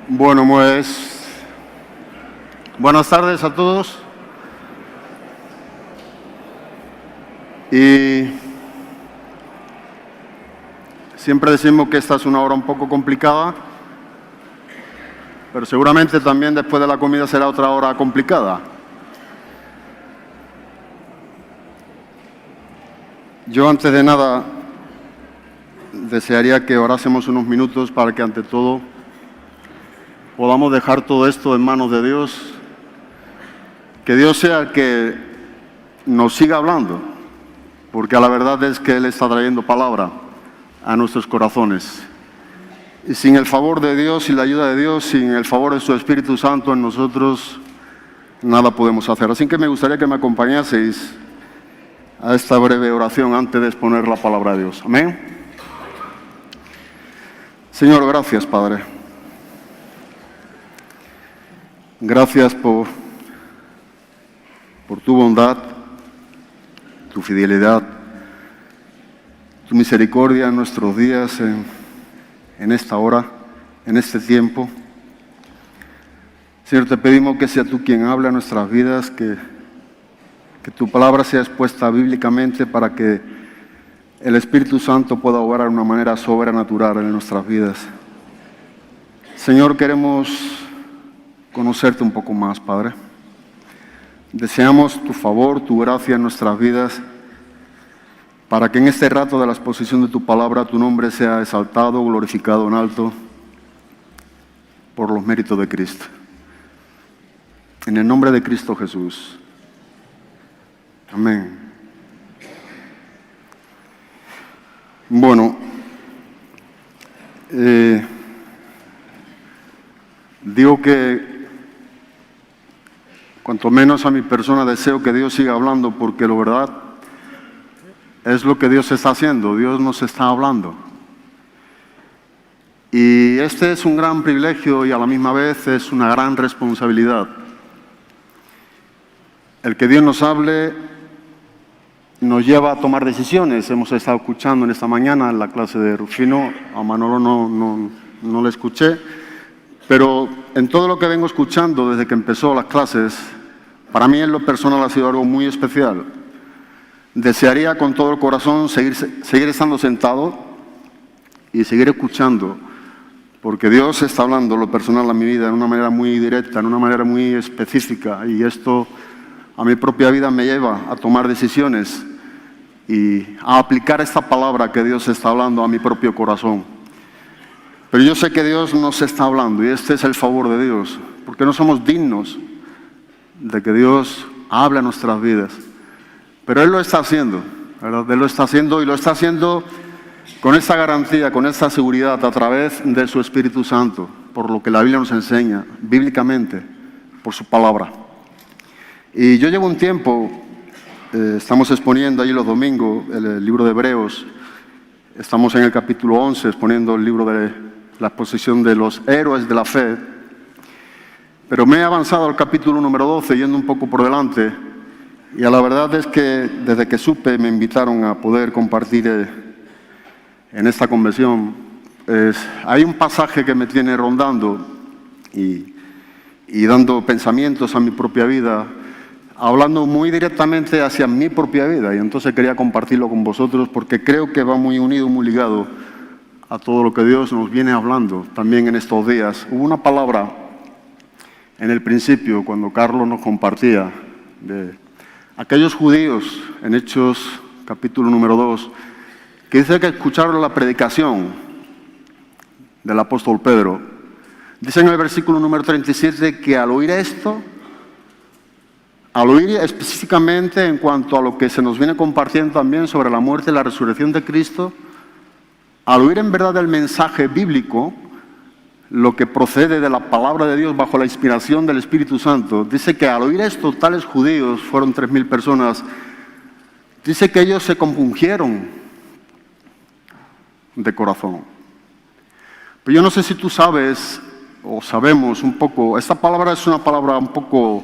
Bueno, pues buenas tardes a todos. Y siempre decimos que esta es una hora un poco complicada, pero seguramente también después de la comida será otra hora complicada. Yo antes de nada desearía que orásemos unos minutos para que ante todo podamos dejar todo esto en manos de Dios, que Dios sea el que nos siga hablando, porque la verdad es que Él está trayendo palabra a nuestros corazones. Y sin el favor de Dios y la ayuda de Dios, sin el favor de su Espíritu Santo en nosotros, nada podemos hacer. Así que me gustaría que me acompañaseis a esta breve oración antes de exponer la palabra de Dios. Amén. Señor, gracias, Padre. Gracias por tu bondad, tu fidelidad, tu misericordia en nuestros días, en esta hora, en este tiempo. Señor, te pedimos que sea tú quien habla en nuestras vidas, que tu palabra sea expuesta bíblicamente para que el Espíritu Santo pueda obrar de una manera sobrenatural en nuestras vidas. Señor, queremos conocerte un poco más, Padre. Deseamos tu favor, tu gracia en nuestras vidas, para que en este rato de la exposición de tu palabra tu nombre sea exaltado, glorificado en alto, por los méritos de Cristo. En el nombre de Cristo Jesús. Amén. Bueno, digo que cuanto menos a mi persona deseo que Dios siga hablando, porque la verdad es lo que Dios está haciendo. Dios nos está hablando. Y este es un gran privilegio y a la misma vez es una gran responsabilidad. El que Dios nos hable nos lleva a tomar decisiones. Hemos estado escuchando en esta mañana en la clase de Rufino, a Manolo no le escuché, pero en todo lo que vengo escuchando desde que empezó las clases, para mí en lo personal ha sido algo muy especial. Desearía con todo el corazón seguir estando sentado y seguir escuchando, porque Dios está hablando en lo personal a mi vida de una manera muy directa, en una manera muy específica, y esto a mi propia vida me lleva a tomar decisiones y a aplicar esta palabra que Dios está hablando a mi propio corazón. Pero yo sé que Dios nos está hablando y este es el favor de Dios, porque no somos dignos de que Dios hable a nuestras vidas. Pero Él lo está haciendo, ¿verdad? Él lo está haciendo y lo está haciendo con esa garantía, con esa seguridad a través de su Espíritu Santo, por lo que la Biblia nos enseña, bíblicamente, por su palabra. Y yo llevo un tiempo, estamos exponiendo ahí los domingos el libro de Hebreos, estamos en el capítulo 11 exponiendo el libro de la exposición de los héroes de la fe, pero me he avanzado al capítulo número 12 yendo un poco por delante, y la verdad es que desde que supe me invitaron a poder compartir en esta convención, hay un pasaje que me tiene rondando y dando pensamientos a mi propia vida, hablando muy directamente hacia mi propia vida, y entonces quería compartirlo con vosotros porque creo que va muy unido, muy ligado a todo lo que Dios nos viene hablando también en estos días. Hubo una palabra en el principio cuando Carlos nos compartía de aquellos judíos en Hechos capítulo número 2, que dice que escucharon la predicación del apóstol Pedro. Dice en el versículo número 37 que al oír esto, al oír específicamente en cuanto a lo que se nos viene compartiendo también sobre la muerte y la resurrección de Cristo, al oír en verdad el mensaje bíblico, lo que procede de la palabra de Dios bajo la inspiración del Espíritu Santo, dice que al oír esto, tales judíos, fueron 3,000 personas, dice que ellos se compungieron de corazón. Pero yo no sé si tú sabes o sabemos un poco, esta palabra es una palabra un poco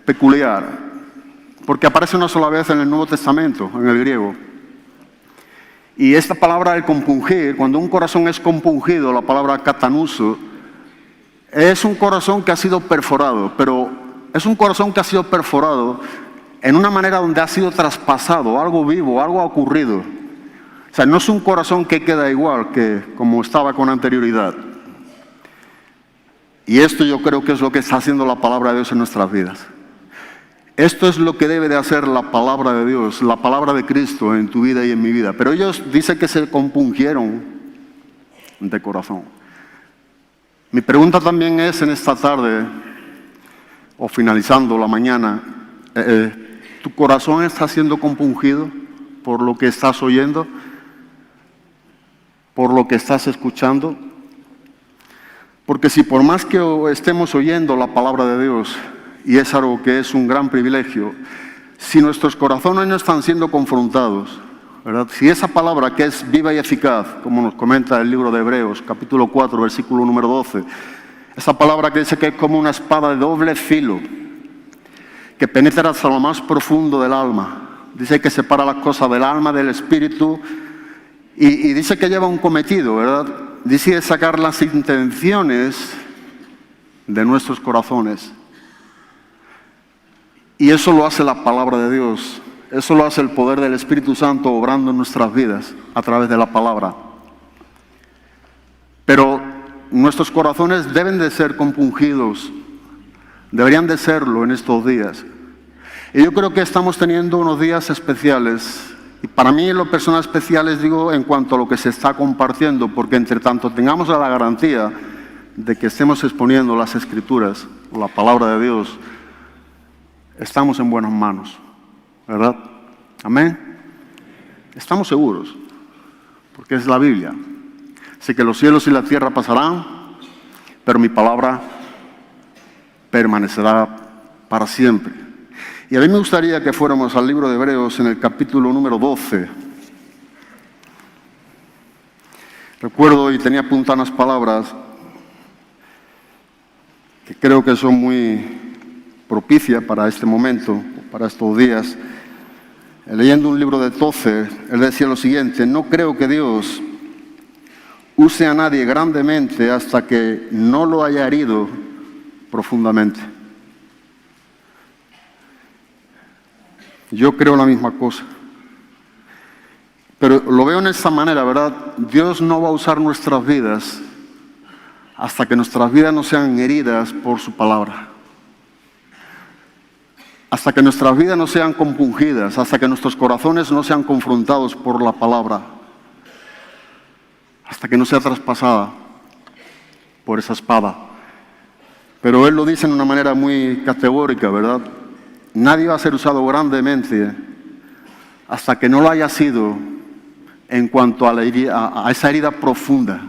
peculiar, porque aparece una sola vez en el Nuevo Testamento, en el griego. Y esta palabra, el compungir, cuando un corazón es compungido, la palabra katanuso, Es un corazón que ha sido perforado, pero es un corazón que ha sido perforado en una manera donde ha sido traspasado, algo vivo, algo ha ocurrido. O sea, no es un corazón que queda igual que como estaba con anterioridad. Y esto yo creo que es lo que está haciendo la palabra de Dios en nuestras vidas. Esto es lo que debe de hacer la palabra de Dios, la palabra de Cristo en tu vida y en mi vida. Pero ellos dicen que se compungieron de corazón. Mi pregunta también es en esta tarde, o finalizando la mañana, ¿tu corazón está siendo compungido por lo que estás oyendo? ¿Por lo que estás escuchando? Porque si por más que estemos oyendo la palabra de Dios, y es algo que es un gran privilegio, si nuestros corazones no están siendo confrontados, ¿verdad? Si esa palabra que es viva y eficaz, como nos comenta el libro de Hebreos, capítulo 4, versículo número 12, esa palabra que dice que es como una espada de doble filo, que penetra hasta lo más profundo del alma, dice que separa las cosas del alma, del espíritu, y dice que lleva un cometido, ¿verdad? Dice sacar las intenciones de nuestros corazones. Y eso lo hace la palabra de Dios. Eso lo hace el poder del Espíritu Santo obrando en nuestras vidas a través de la palabra. Pero nuestros corazones deben de ser compungidos. Deberían de serlo en estos días. Y yo creo que estamos teniendo unos días especiales. Y para mí en lo personal especiales digo en cuanto a lo que se está compartiendo, porque entre tanto tengamos la garantía de que estemos exponiendo las Escrituras, la palabra de Dios, estamos en buenas manos, ¿verdad? Amén. Estamos seguros, porque es la Biblia. Sé que los cielos y la tierra pasarán, pero mi palabra permanecerá para siempre. Y a mí me gustaría que fuéramos al libro de Hebreos en el capítulo número 12. Recuerdo y tenía apuntadas unas palabras que creo que son muy propicias para este momento, para estos días. Leyendo un libro de Tozer, él decía lo siguiente: no creo que Dios use a nadie grandemente hasta que no lo haya herido profundamente. Yo creo la misma cosa. Pero lo veo en esta manera, ¿verdad? Dios no va a usar nuestras vidas hasta que nuestras vidas no sean heridas por su palabra. Hasta que nuestras vidas no sean compungidas, hasta que nuestros corazones no sean confrontados por la palabra. Hasta que no sea traspasada por esa espada. Pero él lo dice en una manera muy categórica, ¿verdad? Nadie va a ser usado grandemente hasta que no lo haya sido en cuanto a esa herida profunda.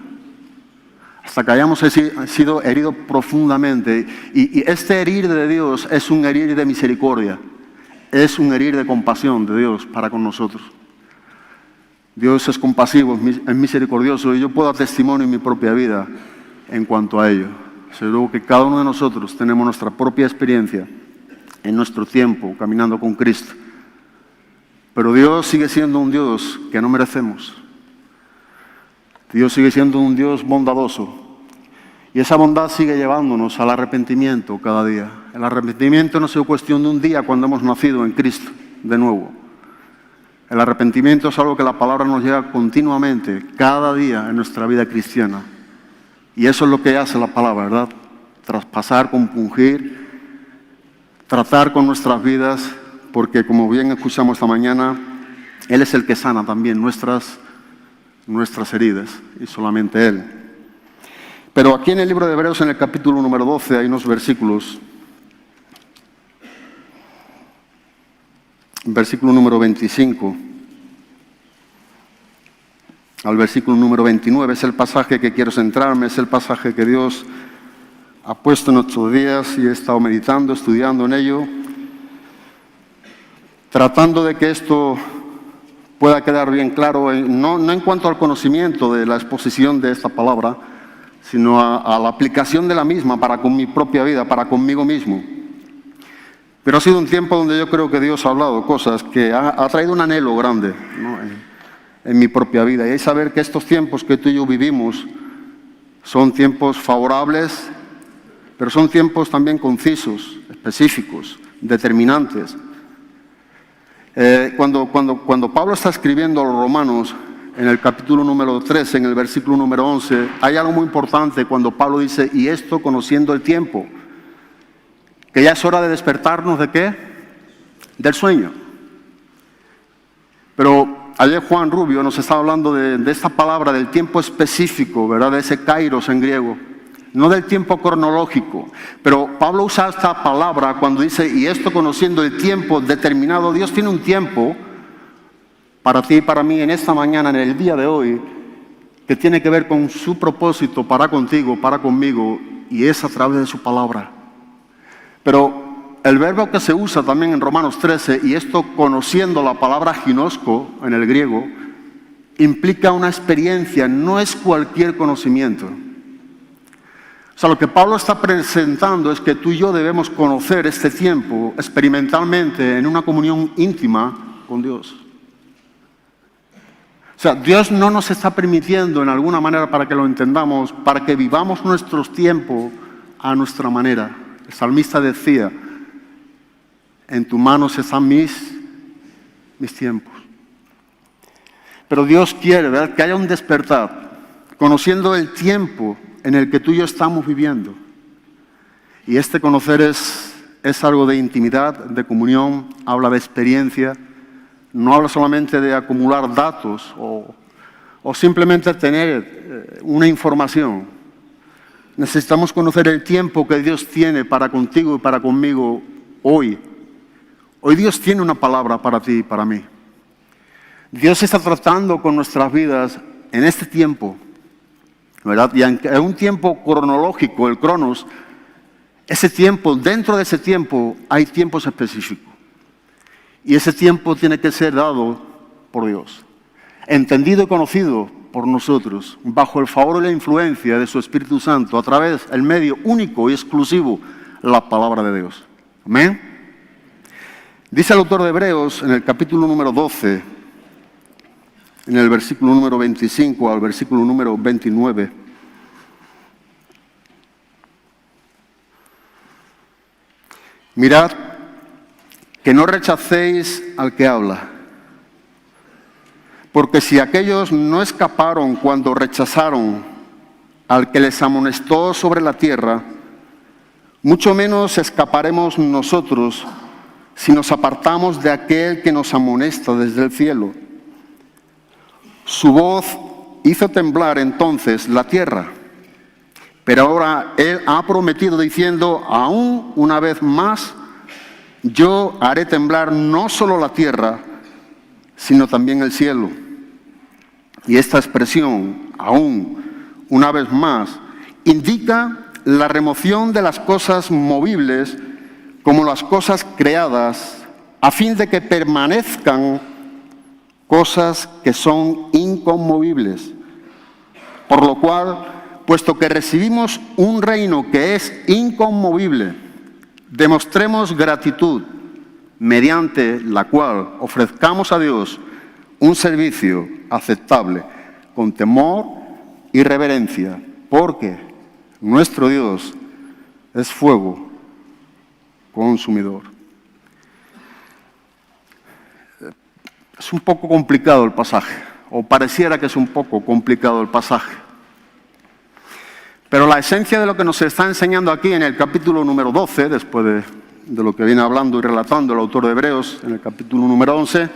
Hasta que hayamos sido heridos profundamente. Y este herir de Dios es un herir de misericordia. Es un herir de compasión de Dios para con nosotros. Dios es compasivo, es misericordioso, y yo puedo dar testimonio en mi propia vida en cuanto a ello. Seguro que cada uno de nosotros tenemos nuestra propia experiencia en nuestro tiempo caminando con Cristo. Pero Dios sigue siendo un Dios que no merecemos. Dios sigue siendo un Dios bondadoso. Y esa bondad sigue llevándonos al arrepentimiento cada día. El arrepentimiento no es cuestión de un día cuando hemos nacido en Cristo de nuevo. El arrepentimiento es algo que la palabra nos lleva continuamente, cada día en nuestra vida cristiana. Y eso es lo que hace la palabra, ¿verdad? Traspasar, compungir, tratar con nuestras vidas, porque como bien escuchamos esta mañana, Él es el que sana también nuestras heridas, y solamente Él. Pero aquí en el libro de Hebreos, en el capítulo número 12, hay unos versículos. Versículo número 25 al versículo número 29, es el pasaje que quiero centrarme, es el pasaje que Dios ha puesto en nuestros días y he estado meditando, estudiando en ello, tratando de que esto pueda quedar bien claro, no en cuanto al conocimiento de la exposición de esta palabra, sino a la aplicación de la misma para con mi propia vida, para conmigo mismo. Pero ha sido un tiempo donde yo creo que Dios ha hablado cosas que ha traído un anhelo grande, ¿no? en mi propia vida. Y es saber que estos tiempos que tú y yo vivimos son tiempos favorables pero son tiempos también concisos, específicos, determinantes. Cuando Pablo está escribiendo a los romanos, en el capítulo número 13, en el versículo número 11, hay algo muy importante cuando Pablo dice, y esto conociendo el tiempo, que ya es hora de despertarnos ¿de qué? Del sueño. Pero ayer Juan Rubio nos estaba hablando de esta palabra, del tiempo específico, ¿verdad? De ese kairos en griego, no del tiempo cronológico. Pero Pablo usa esta palabra cuando dice, y esto conociendo el tiempo determinado. Dios tiene un tiempo para ti y para mí en esta mañana, en el día de hoy, que tiene que ver con su propósito para contigo, para conmigo, y es a través de su palabra. Pero el verbo que se usa también en Romanos 13, y esto conociendo la palabra ginosco en el griego, implica una experiencia, no es cualquier conocimiento. O sea, lo que Pablo está presentando es que tú y yo debemos conocer este tiempo experimentalmente en una comunión íntima con Dios. O sea, Dios no nos está permitiendo en alguna manera para que lo entendamos, para que vivamos nuestros tiempos a nuestra manera. El salmista decía, en tus manos están mis tiempos. Pero Dios quiere, ¿verdad?, que haya un despertar, conociendo el tiempo en el que tú y yo estamos viviendo. Y este conocer es algo de intimidad, de comunión, habla de experiencia. No habla solamente de acumular datos o simplemente tener una información. Necesitamos conocer el tiempo que Dios tiene para contigo y para conmigo hoy. Hoy Dios tiene una palabra para ti y para mí. Dios está tratando con nuestras vidas en este tiempo, ¿verdad? Y en un tiempo cronológico, el cronos, ese tiempo, dentro de ese tiempo hay tiempos específicos. Y ese tiempo tiene que ser dado por Dios, entendido y conocido por nosotros, bajo el favor y la influencia de su Espíritu Santo, a través del medio único y exclusivo, la palabra de Dios. Amén. Dice el autor de Hebreos en el capítulo número 12, en el versículo número 25 al versículo número 29. Mirad, que no rechacéis al que habla, porque si aquellos no escaparon cuando rechazaron al que les amonestó sobre la tierra, mucho menos escaparemos nosotros si nos apartamos de aquel que nos amonesta desde el cielo. Su voz hizo temblar entonces la tierra, pero ahora Él ha prometido diciendo, aún una vez más, yo haré temblar no solo la tierra, sino también el cielo. Y esta expresión, aún, una vez más, indica la remoción de las cosas movibles como las cosas creadas, a fin de que permanezcan cosas que son inconmovibles. Por lo cual, puesto que recibimos un reino que es inconmovible, demostremos gratitud, mediante la cual ofrezcamos a Dios un servicio aceptable, con temor y reverencia, porque nuestro Dios es fuego consumidor. Es un poco complicado el pasaje, o pareciera que es un poco complicado el pasaje. Pero la esencia de lo que nos está enseñando aquí en el capítulo número 12, después de lo que viene hablando y relatando el autor de Hebreos en el capítulo número 11,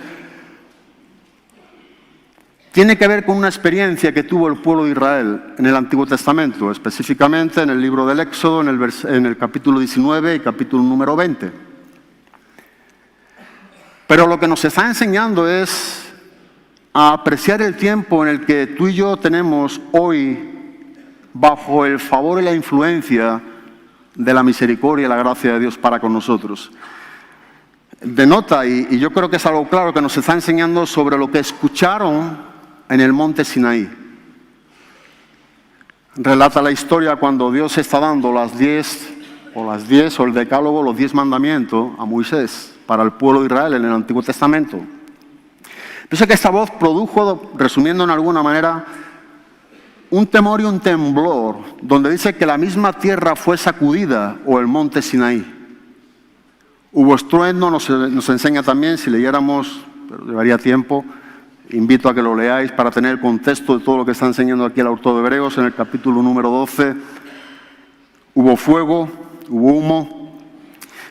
tiene que ver con una experiencia que tuvo el pueblo de Israel en el Antiguo Testamento, específicamente en el libro del Éxodo, en el capítulo 19 y capítulo número 20. Pero lo que nos está enseñando es a apreciar el tiempo en el que tú y yo tenemos hoy bajo el favor y la influencia de la misericordia y la gracia de Dios para con nosotros. Denota, y yo creo que es algo claro, que nos está enseñando sobre lo que escucharon en el monte Sinaí. Relata la historia cuando Dios está dando las 10 o el decálogo, los 10 mandamientos a Moisés para el pueblo de Israel en el Antiguo Testamento. Pienso que esta voz produjo, resumiendo en alguna manera, un temor y un temblor, donde dice que la misma tierra fue sacudida, o el monte Sinaí. Hubo estruendo, nos enseña también, si leyéramos, pero llevaría tiempo, invito a que lo leáis para tener el contexto de todo lo que está enseñando aquí el autor de Hebreos en el capítulo número 12. Hubo fuego, hubo humo,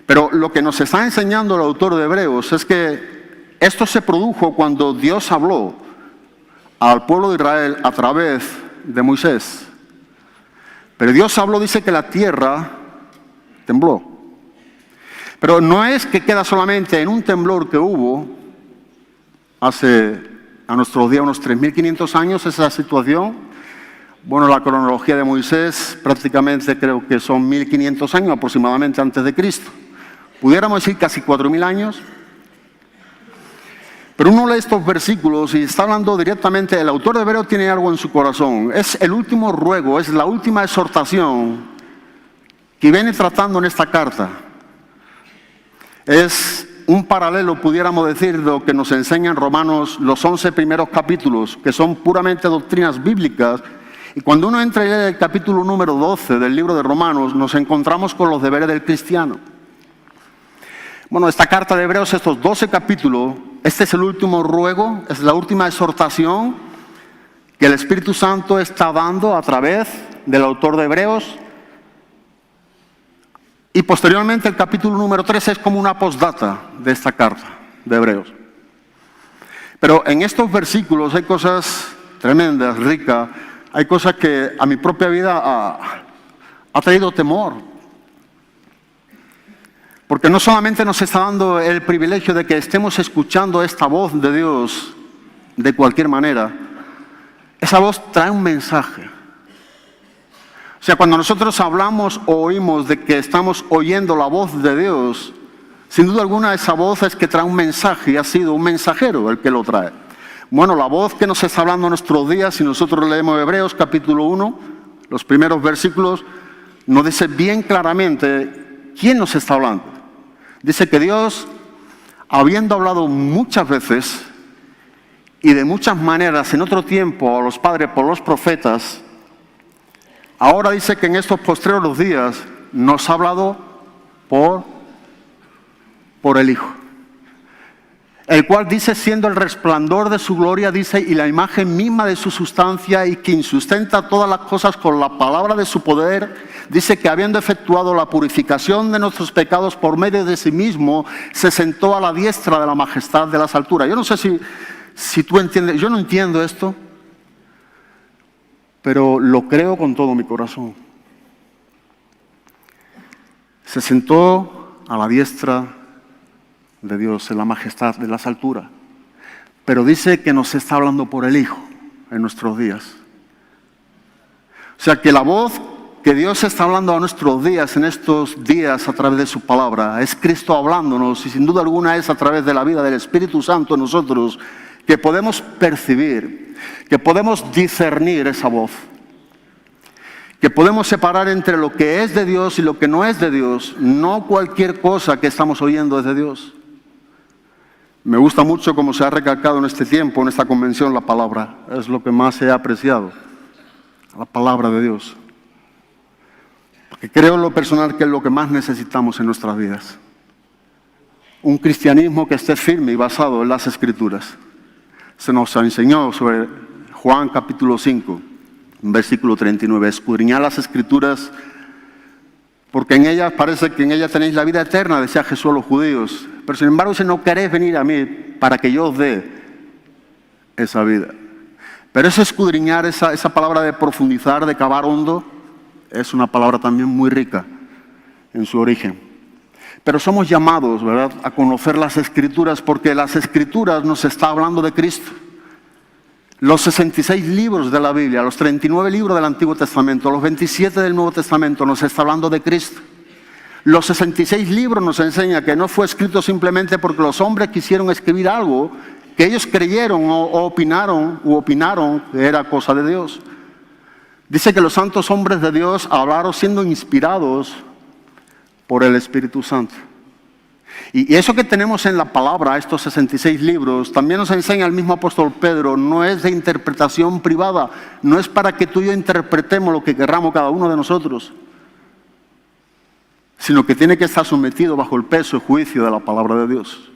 pero lo que nos está enseñando el autor de Hebreos es que esto se produjo cuando Dios habló al pueblo de Israel a través de Moisés. Pero Dios habló, dice que la tierra tembló. Pero no es que queda solamente en un temblor que hubo hace a nuestros días unos 3.500 años esa situación. Bueno, la cronología de Moisés prácticamente creo que son 1.500 años aproximadamente antes de Cristo. Pudiéramos decir casi 4.000 años. Pero uno lee estos versículos y está hablando directamente, el autor de Hebreos tiene algo en su corazón. Es el último ruego, es la última exhortación que viene tratando en esta carta. Es un paralelo, pudiéramos decir, de lo que nos enseñan Romanos, los 11 primeros capítulos, que son puramente doctrinas bíblicas. Y cuando uno entra en el capítulo número 12 del libro de Romanos, nos encontramos con los deberes del cristiano. Bueno, esta carta de Hebreos, estos 12 capítulos, este es el último ruego, es la última exhortación que el Espíritu Santo está dando a través del autor de Hebreos. Y posteriormente el capítulo número 13 es como una postdata de esta carta de Hebreos. Pero en estos versículos hay cosas tremendas, ricas, hay cosas que a mi propia vida ha traído temor. Porque no solamente nos está dando el privilegio de que estemos escuchando esta voz de Dios de cualquier manera, esa voz trae un mensaje. O sea, cuando nosotros hablamos o oímos de que estamos oyendo la voz de Dios, sin duda alguna esa voz es que trae un mensaje y ha sido un mensajero el que lo trae. Bueno, la voz que nos está hablando en nuestros días, si nosotros leemos Hebreos capítulo 1, los primeros versículos, nos dice bien claramente quién nos está hablando. Dice que Dios, habiendo hablado muchas veces y de muchas maneras en otro tiempo a los padres por los profetas, ahora dice que en estos postreros días nos ha hablado por el Hijo, el cual dice siendo el resplandor de su gloria, dice, y la imagen misma de su sustancia, y quien sustenta todas las cosas con la palabra de su poder, dice que habiendo efectuado la purificación de nuestros pecados por medio de sí mismo, se sentó a la diestra de la majestad de las alturas. Yo no sé si tú entiendes, yo no entiendo esto, pero lo creo con todo mi corazón. Se sentó a la diestra de Dios en la majestad de las alturas. Pero dice que nos está hablando por el Hijo en nuestros días. O sea que la voz que Dios está hablando a nuestros días, en estos días a través de su palabra, es Cristo hablándonos, y sin duda alguna es a través de la vida del Espíritu Santo en nosotros que podemos percibir, que podemos discernir esa voz, que podemos separar entre lo que es de Dios y lo que no es de Dios. No cualquier cosa que estamos oyendo es de Dios. Me gusta mucho como se ha recalcado en este tiempo, en esta convención, la palabra. Es lo que más se ha apreciado, la palabra de Dios. Porque creo en lo personal que es lo que más necesitamos en nuestras vidas. Un cristianismo que esté firme y basado en las Escrituras. Se nos enseñó sobre Juan capítulo 5, versículo 39. Escudriñad las Escrituras, porque en ellas parece que en ellas tenéis la vida eterna, decía Jesús a los judíos. Pero sin embargo, si no queréis venir a mí para que yo os dé esa vida. Pero ese escudriñar, esa palabra de profundizar, de cavar hondo, es una palabra también muy rica en su origen. Pero somos llamados, ¿verdad?, a conocer las Escrituras, porque las Escrituras nos está hablando de Cristo. Los 66 libros de la Biblia, los 39 libros del Antiguo Testamento, los 27 del Nuevo Testamento nos está hablando de Cristo. Los 66 libros nos enseñan que no fue escrito simplemente porque los hombres quisieron escribir algo que ellos creyeron o opinaron que era cosa de Dios. Dice que los santos hombres de Dios hablaron siendo inspirados por el Espíritu Santo. Y eso que tenemos en la palabra, estos 66 libros, también nos enseña el mismo apóstol Pedro, no es de interpretación privada, no es para que tú y yo interpretemos lo que querramos cada uno de nosotros, sino que tiene que estar sometido bajo el peso y juicio de la palabra de Dios.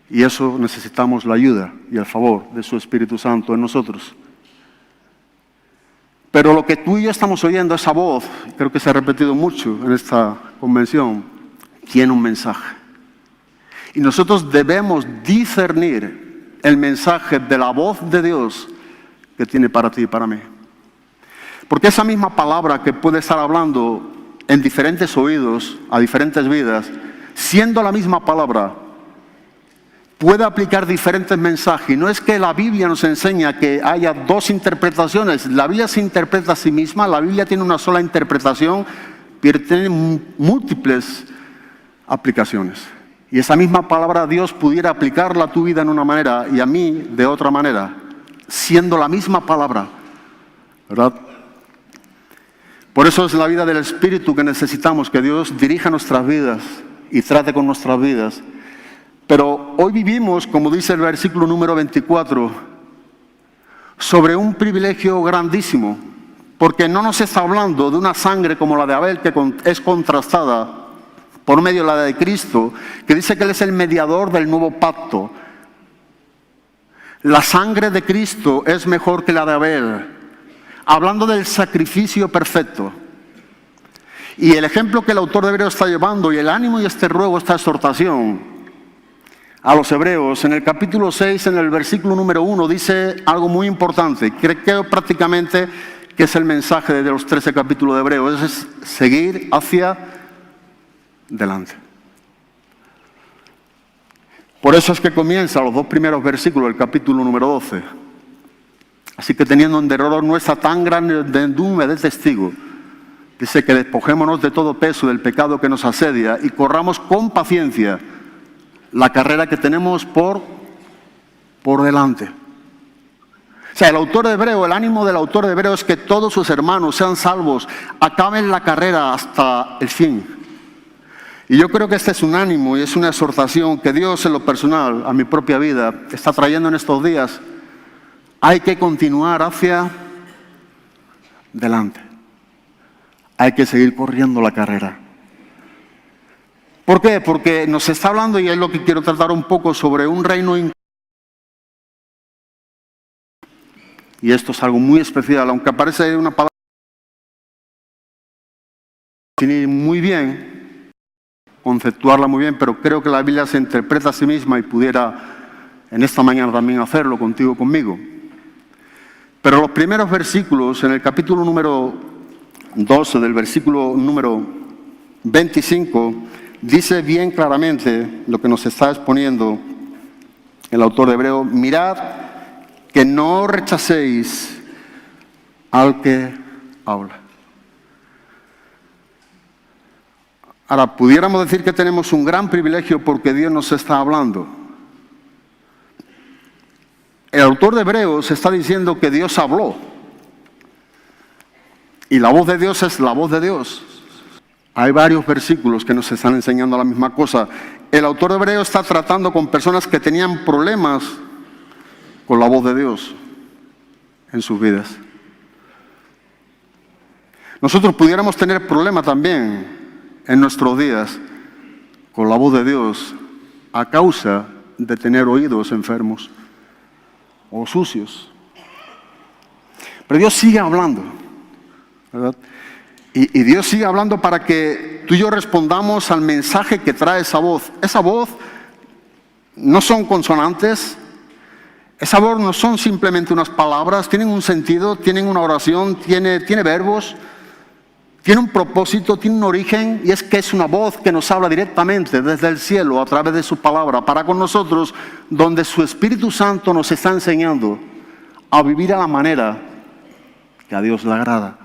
Y eso necesitamos la ayuda y el favor de su Espíritu Santo en nosotros. Pero lo que tú y yo estamos oyendo, esa voz, creo que se ha repetido mucho en esta convención, tiene un mensaje. Y nosotros debemos discernir el mensaje de la voz de Dios que tiene para ti y para mí. Porque esa misma palabra que puede estar hablando en diferentes oídos, a diferentes vidas, siendo la misma palabra, puede aplicar diferentes mensajes. Y no es que la Biblia nos enseña que haya dos interpretaciones. La Biblia se interpreta a sí misma, la Biblia tiene una sola interpretación, pero tiene múltiples aplicaciones. Y esa misma palabra Dios pudiera aplicarla a tu vida en una manera y a mí de otra manera, siendo la misma palabra, ¿verdad? Por eso es la vida del Espíritu que necesitamos, que Dios dirija nuestras vidas y trate con nuestras vidas. Pero hoy vivimos, como dice el versículo número 24, sobre un privilegio grandísimo, porque no nos está hablando de una sangre como la de Abel, que es contrastada por medio de la de Cristo, que dice que Él es el mediador del nuevo pacto. La sangre de Cristo es mejor que la de Abel, hablando del sacrificio perfecto. Y el ejemplo que el autor de Hebreos está llevando, y el ánimo y este ruego, esta exhortación a los hebreos, en el capítulo 6, en el versículo número 1, dice algo muy importante. Creo prácticamente que es el mensaje de los 13 capítulos de Hebreos, es seguir hacia delante. Por eso es que comienza los dos primeros versículos del capítulo número 12. Así que teniendo en derredor nuestra tan grande nube de testigos, dice que despojémonos de todo peso del pecado que nos asedia y corramos con paciencia la carrera que tenemos por delante. O sea, el autor de Hebreo, el ánimo del autor de Hebreo es que todos sus hermanos sean salvos, acaben la carrera hasta el fin. Y yo creo que este es un ánimo y es una exhortación que Dios en lo personal, a mi propia vida, está trayendo en estos días. Hay que continuar hacia delante. Hay que seguir corriendo la carrera. ¿Por qué? Porque nos está hablando, y es lo que quiero tratar un poco, sobre un reino. Y esto es algo muy especial, aunque aparece una palabra muy bien, conceptuarla muy bien, pero creo que la Biblia se interpreta a sí misma y pudiera en esta mañana también hacerlo contigo, conmigo. Pero los primeros versículos, en el capítulo número 12, del versículo número 25, dice bien claramente lo que nos está exponiendo el autor de Hebreo: mirad que no rechacéis al que habla. Ahora, pudiéramos decir que tenemos un gran privilegio porque Dios nos está hablando. El autor de Hebreos está diciendo que Dios habló. Y la voz de Dios es la voz de Dios. Hay varios versículos que nos están enseñando la misma cosa. El autor de Hebreos está tratando con personas que tenían problemas con la voz de Dios en sus vidas. Nosotros pudiéramos tener problemas también en nuestros días con la voz de Dios a causa de tener oídos enfermos o sucios. Pero Dios sigue hablando, ¿verdad? Y Dios sigue hablando para que tú y yo respondamos al mensaje que trae esa voz. Esa voz no son consonantes, esa voz no son simplemente unas palabras, tienen un sentido, tienen una oración, tiene verbos, tiene un propósito, tiene un origen, y es que es una voz que nos habla directamente desde el cielo a través de su palabra para con nosotros, donde su Espíritu Santo nos está enseñando a vivir a la manera que a Dios le agrada.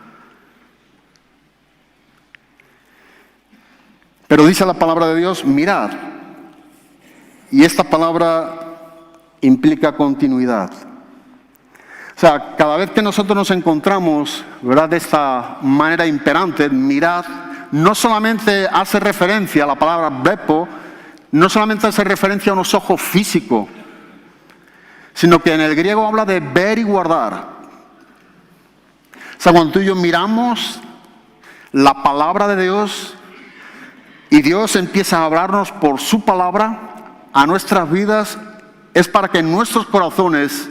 Pero dice la palabra de Dios, mirad. Y esta palabra implica continuidad. O sea, cada vez que nosotros nos encontramos, ¿verdad?, de esta manera imperante, mirad, no solamente hace referencia a la palabra bepo, no solamente hace referencia a unos ojos físicos, sino que en el griego habla de ver y guardar. O sea, cuando tú y yo miramos la palabra de Dios y Dios empieza a hablarnos por su palabra a nuestras vidas, es para que en nuestros corazones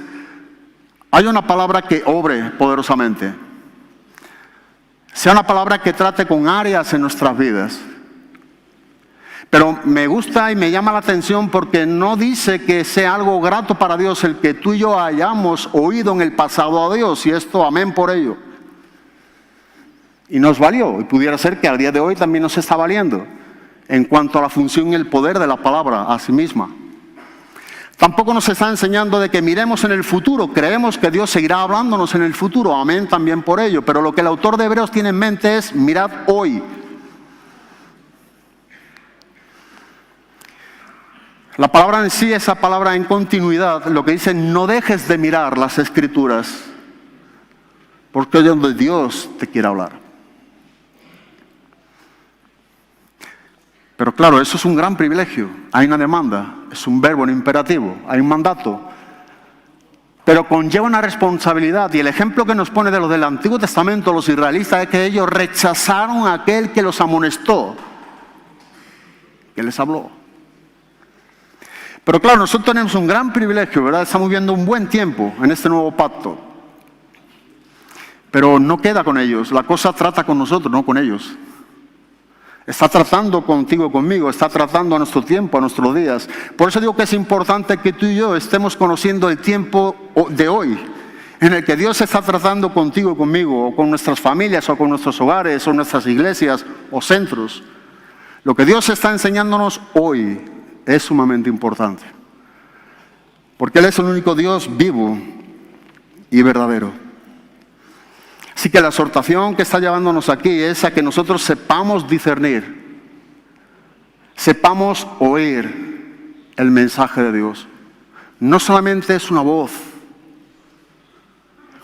haya una palabra que obre poderosamente. Sea una palabra que trate con áreas en nuestras vidas. Pero me gusta y me llama la atención porque no dice que sea algo grato para Dios el que tú y yo hayamos oído en el pasado a Dios, y esto, amén por ello. Y nos valió, y pudiera ser que al día de hoy también nos está valiendo en cuanto a la función y el poder de la palabra a sí misma. Tampoco nos está enseñando de que miremos en el futuro. Creemos que Dios seguirá hablándonos en el futuro, amén también por ello. Pero lo que el autor de Hebreos tiene en mente es: mirad hoy. La palabra en sí, esa palabra en continuidad, lo que dice: no dejes de mirar las Escrituras, porque es donde Dios te quiere hablar. Pero claro, eso es un gran privilegio. Hay una demanda, es un verbo, un imperativo, hay un mandato. Pero conlleva una responsabilidad. Y el ejemplo que nos pone de los del Antiguo Testamento, los israelitas, es que ellos rechazaron a aquel que los amonestó, que les habló. Pero claro, nosotros tenemos un gran privilegio, ¿verdad? Estamos viviendo un buen tiempo en este nuevo pacto. Pero no queda con ellos. La cosa trata con nosotros, no con ellos. Está tratando contigo, conmigo, está tratando a nuestro tiempo, a nuestros días. Por eso digo que es importante que tú y yo estemos conociendo el tiempo de hoy, en el que Dios está tratando contigo, conmigo, o con nuestras familias, o con nuestros hogares, o nuestras iglesias, o centros. Lo que Dios está enseñándonos hoy es sumamente importante. Porque Él es el único Dios vivo y verdadero. Así que la exhortación que está llevándonos aquí es a que nosotros sepamos discernir, sepamos oír el mensaje de Dios. No solamente es una voz.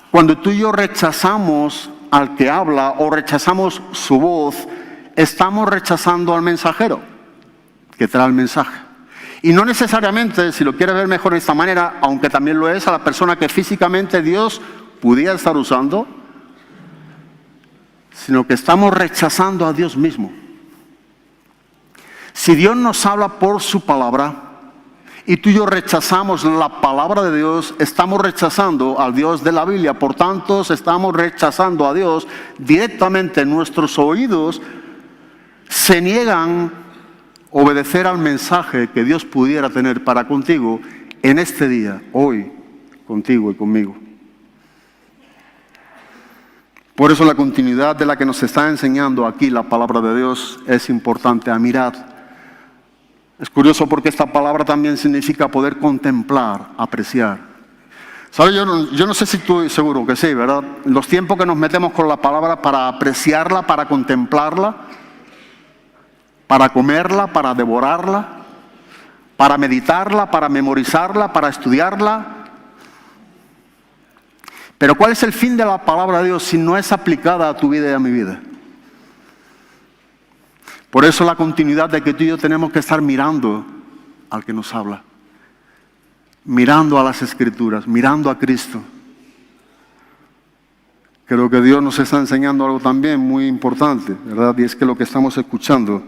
Cuando tú y yo rechazamos al que habla o rechazamos su voz, estamos rechazando al mensajero que trae el mensaje. Y no necesariamente, si lo quieres ver mejor de esta manera, aunque también lo es, a la persona que físicamente Dios pudiera estar usando, sino que estamos rechazando a Dios mismo. Si Dios nos habla por su palabra y tú y yo rechazamos la palabra de Dios, estamos rechazando al Dios de la Biblia. Por tanto, estamos rechazando a Dios directamente. Nuestros oídos se niegan a obedecer al mensaje que Dios pudiera tener para contigo en este día, hoy, contigo y conmigo. Por eso la continuidad de la que nos está enseñando aquí la palabra de Dios es importante. A mirar. Es curioso porque esta palabra también significa poder contemplar, apreciar. ¿Sabes? Yo no sé si tú, seguro que sí, ¿verdad? Los tiempos que nos metemos con la palabra para apreciarla, para contemplarla, para comerla, para devorarla, para meditarla, para memorizarla, para estudiarla. Pero ¿cuál es el fin de la palabra de Dios si no es aplicada a tu vida y a mi vida? Por eso la continuidad de que tú y yo tenemos que estar mirando al que nos habla. Mirando a las Escrituras, mirando a Cristo. Creo que Dios nos está enseñando algo también muy importante, ¿verdad? Y es que lo que estamos escuchando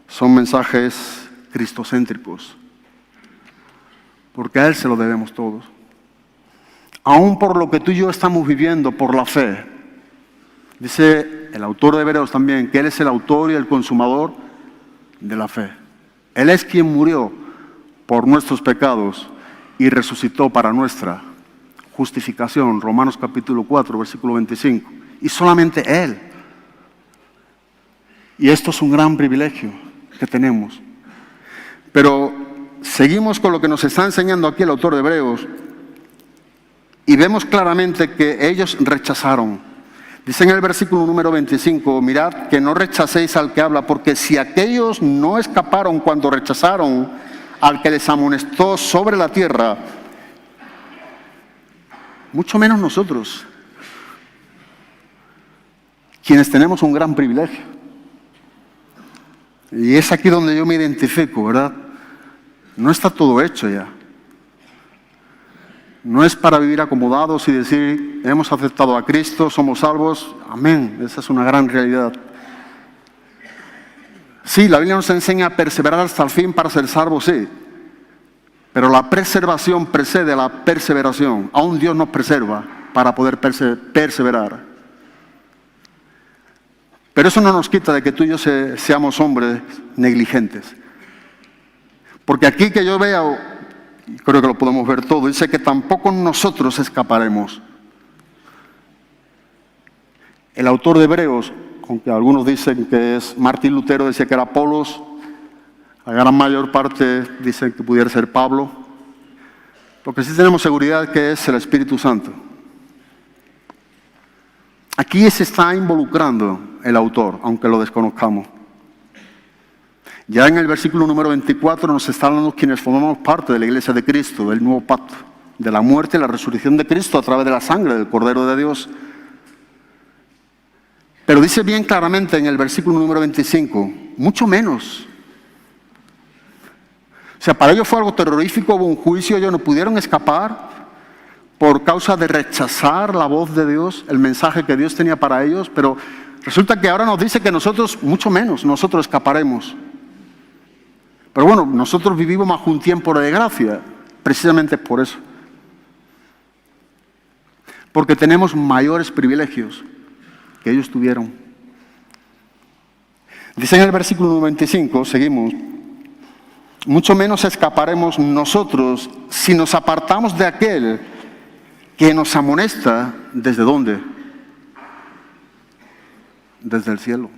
son mensajes cristocéntricos. Porque a Él se lo debemos todos. Aún por lo que tú y yo estamos viviendo por la fe. Dice el autor de Hebreos también que Él es el autor y el consumador de la fe. Él es quien murió por nuestros pecados y resucitó para nuestra justificación. Romanos capítulo 4, versículo 25. Y solamente Él. Y esto es un gran privilegio que tenemos. Pero seguimos con lo que nos está enseñando aquí el autor de Hebreos. Y vemos claramente que ellos rechazaron. Dice en el versículo número 25, mirad que no rechacéis al que habla, porque si aquellos no escaparon cuando rechazaron al que les amonestó sobre la tierra, mucho menos nosotros, quienes tenemos un gran privilegio. Y es aquí donde yo me identifico, ¿verdad? No está todo hecho ya. No es para vivir acomodados y decir, hemos aceptado a Cristo, somos salvos. Amén, esa es una gran realidad. Sí, la Biblia nos enseña a perseverar hasta el fin para ser salvos, sí. Pero la preservación precede a la perseveración. Aún Dios nos preserva para poder perseverar. Pero eso no nos quita de que tú y yo seamos hombres negligentes. Porque aquí que yo veo, creo que lo podemos ver todo, dice que tampoco nosotros escaparemos. El autor de Hebreos, aunque algunos dicen que es Martín Lutero, decía que era Apolos, la gran mayor parte dicen que pudiera ser Pablo. Lo que sí tenemos seguridad que es el Espíritu Santo. Aquí se está involucrando el autor, aunque lo desconozcamos. Ya en el versículo número 24 nos está hablando quienes formamos parte de la Iglesia de Cristo, del nuevo pacto, de la muerte y la resurrección de Cristo a través de la sangre del Cordero de Dios. Pero dice bien claramente en el versículo número 25, mucho menos. O sea, para ellos fue algo terrorífico, hubo un juicio, ellos no pudieron escapar por causa de rechazar la voz de Dios, el mensaje que Dios tenía para ellos, pero resulta que ahora nos dice que nosotros, mucho menos, nosotros escaparemos. Pero bueno, nosotros vivimos bajo un tiempo de gracia, precisamente por eso. Porque tenemos mayores privilegios que ellos tuvieron. Dice en el versículo 95, seguimos, mucho menos escaparemos nosotros si nos apartamos de aquel que nos amonesta. ¿Desde dónde? Desde el cielo.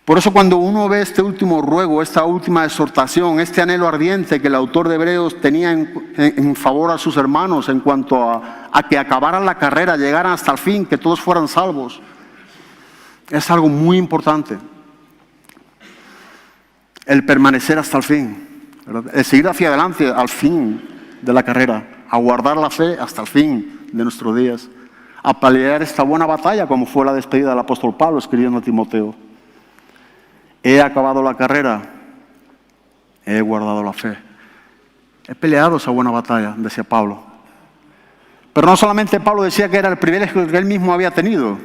Por eso cuando uno ve este último ruego, esta última exhortación, este anhelo ardiente que el autor de Hebreos tenía en favor a sus hermanos en cuanto a que acabaran la carrera, llegaran hasta el fin, que todos fueran salvos, es algo muy importante. El permanecer hasta el fin, ¿verdad? El seguir hacia adelante al fin de la carrera, a guardar la fe hasta el fin de nuestros días, a pelear esta buena batalla como fue la despedida del apóstol Pablo escribiendo a Timoteo. He acabado la carrera, he guardado la fe. He peleado esa buena batalla, decía Pablo. Pero no solamente Pablo decía que era el privilegio que él mismo había tenido,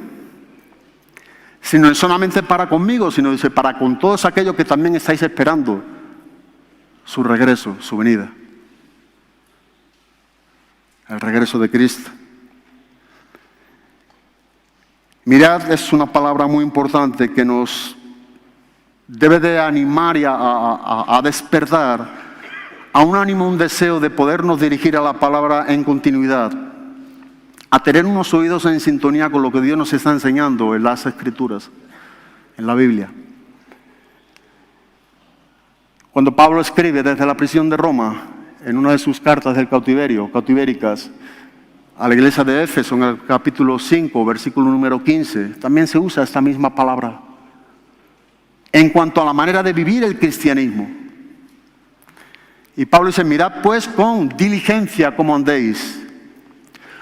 sino no solamente para conmigo, sino dice para con todos aquellos que también estáis esperando su regreso, su venida. El regreso de Cristo. Mirad, es una palabra muy importante que nos debe de animar y a despertar a un ánimo, un deseo de podernos dirigir a la palabra en continuidad, a tener unos oídos en sintonía con lo que Dios nos está enseñando en las Escrituras, en la Biblia. Cuando Pablo escribe desde la prisión de Roma, en una de sus cartas del cautiverio, cautivéricas, a la iglesia de Éfeso, en el capítulo 5, versículo número 15, también se usa esta misma palabra en cuanto a la manera de vivir el cristianismo. Y Pablo dice, mirad pues con diligencia cómo andéis,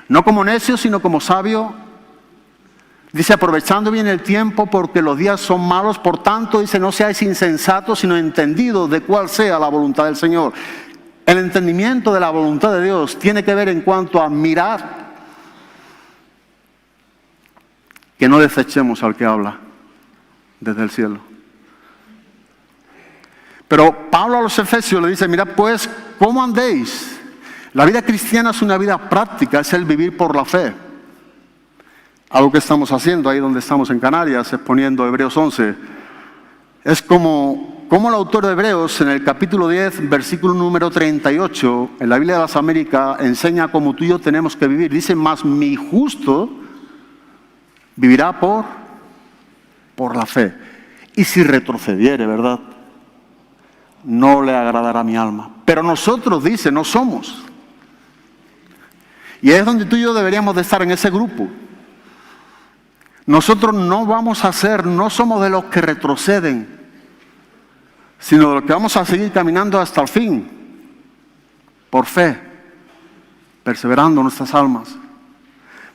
no como necios, sino como sabios. Dice, aprovechando bien el tiempo, porque los días son malos. Por tanto, dice, no seáis insensatos, sino entendidos de cuál sea la voluntad del Señor. El entendimiento de la voluntad de Dios tiene que ver en cuanto a mirar, que no desechemos al que habla desde el cielo. Pero Pablo a los Efesios le dice, mirad pues, ¿cómo andéis? La vida cristiana es una vida práctica, es el vivir por la fe. Algo que estamos haciendo ahí donde estamos en Canarias, exponiendo Hebreos 11. Es como el autor de Hebreos, en el capítulo 10, versículo número 38, en la Biblia de las Américas, enseña cómo tú y yo tenemos que vivir. Dice, mas mi justo vivirá por la fe. Y si retrocediere, ¿verdad?, no le agradará mi alma. Pero nosotros, dice, no somos. Y es donde tú y yo deberíamos de estar en ese grupo. Nosotros no vamos a ser, no somos de los que retroceden, sino de los que vamos a seguir caminando hasta el fin, por fe, perseverando nuestras almas.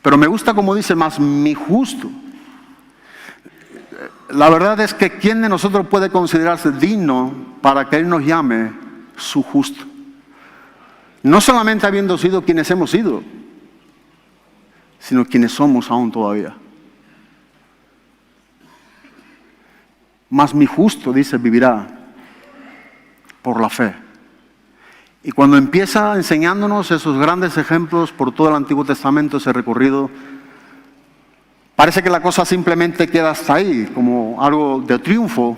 Pero me gusta como dice, más mi justo. la verdad es que ¿quién de nosotros puede considerarse digno para que Él nos llame su justo? No solamente habiendo sido quienes hemos sido, sino quienes somos aún todavía. Mas mi justo, dice, vivirá por la fe. Y cuando empieza enseñándonos esos grandes ejemplos por todo el Antiguo Testamento, ese recorrido, parece que la cosa simplemente queda hasta ahí, como algo de triunfo,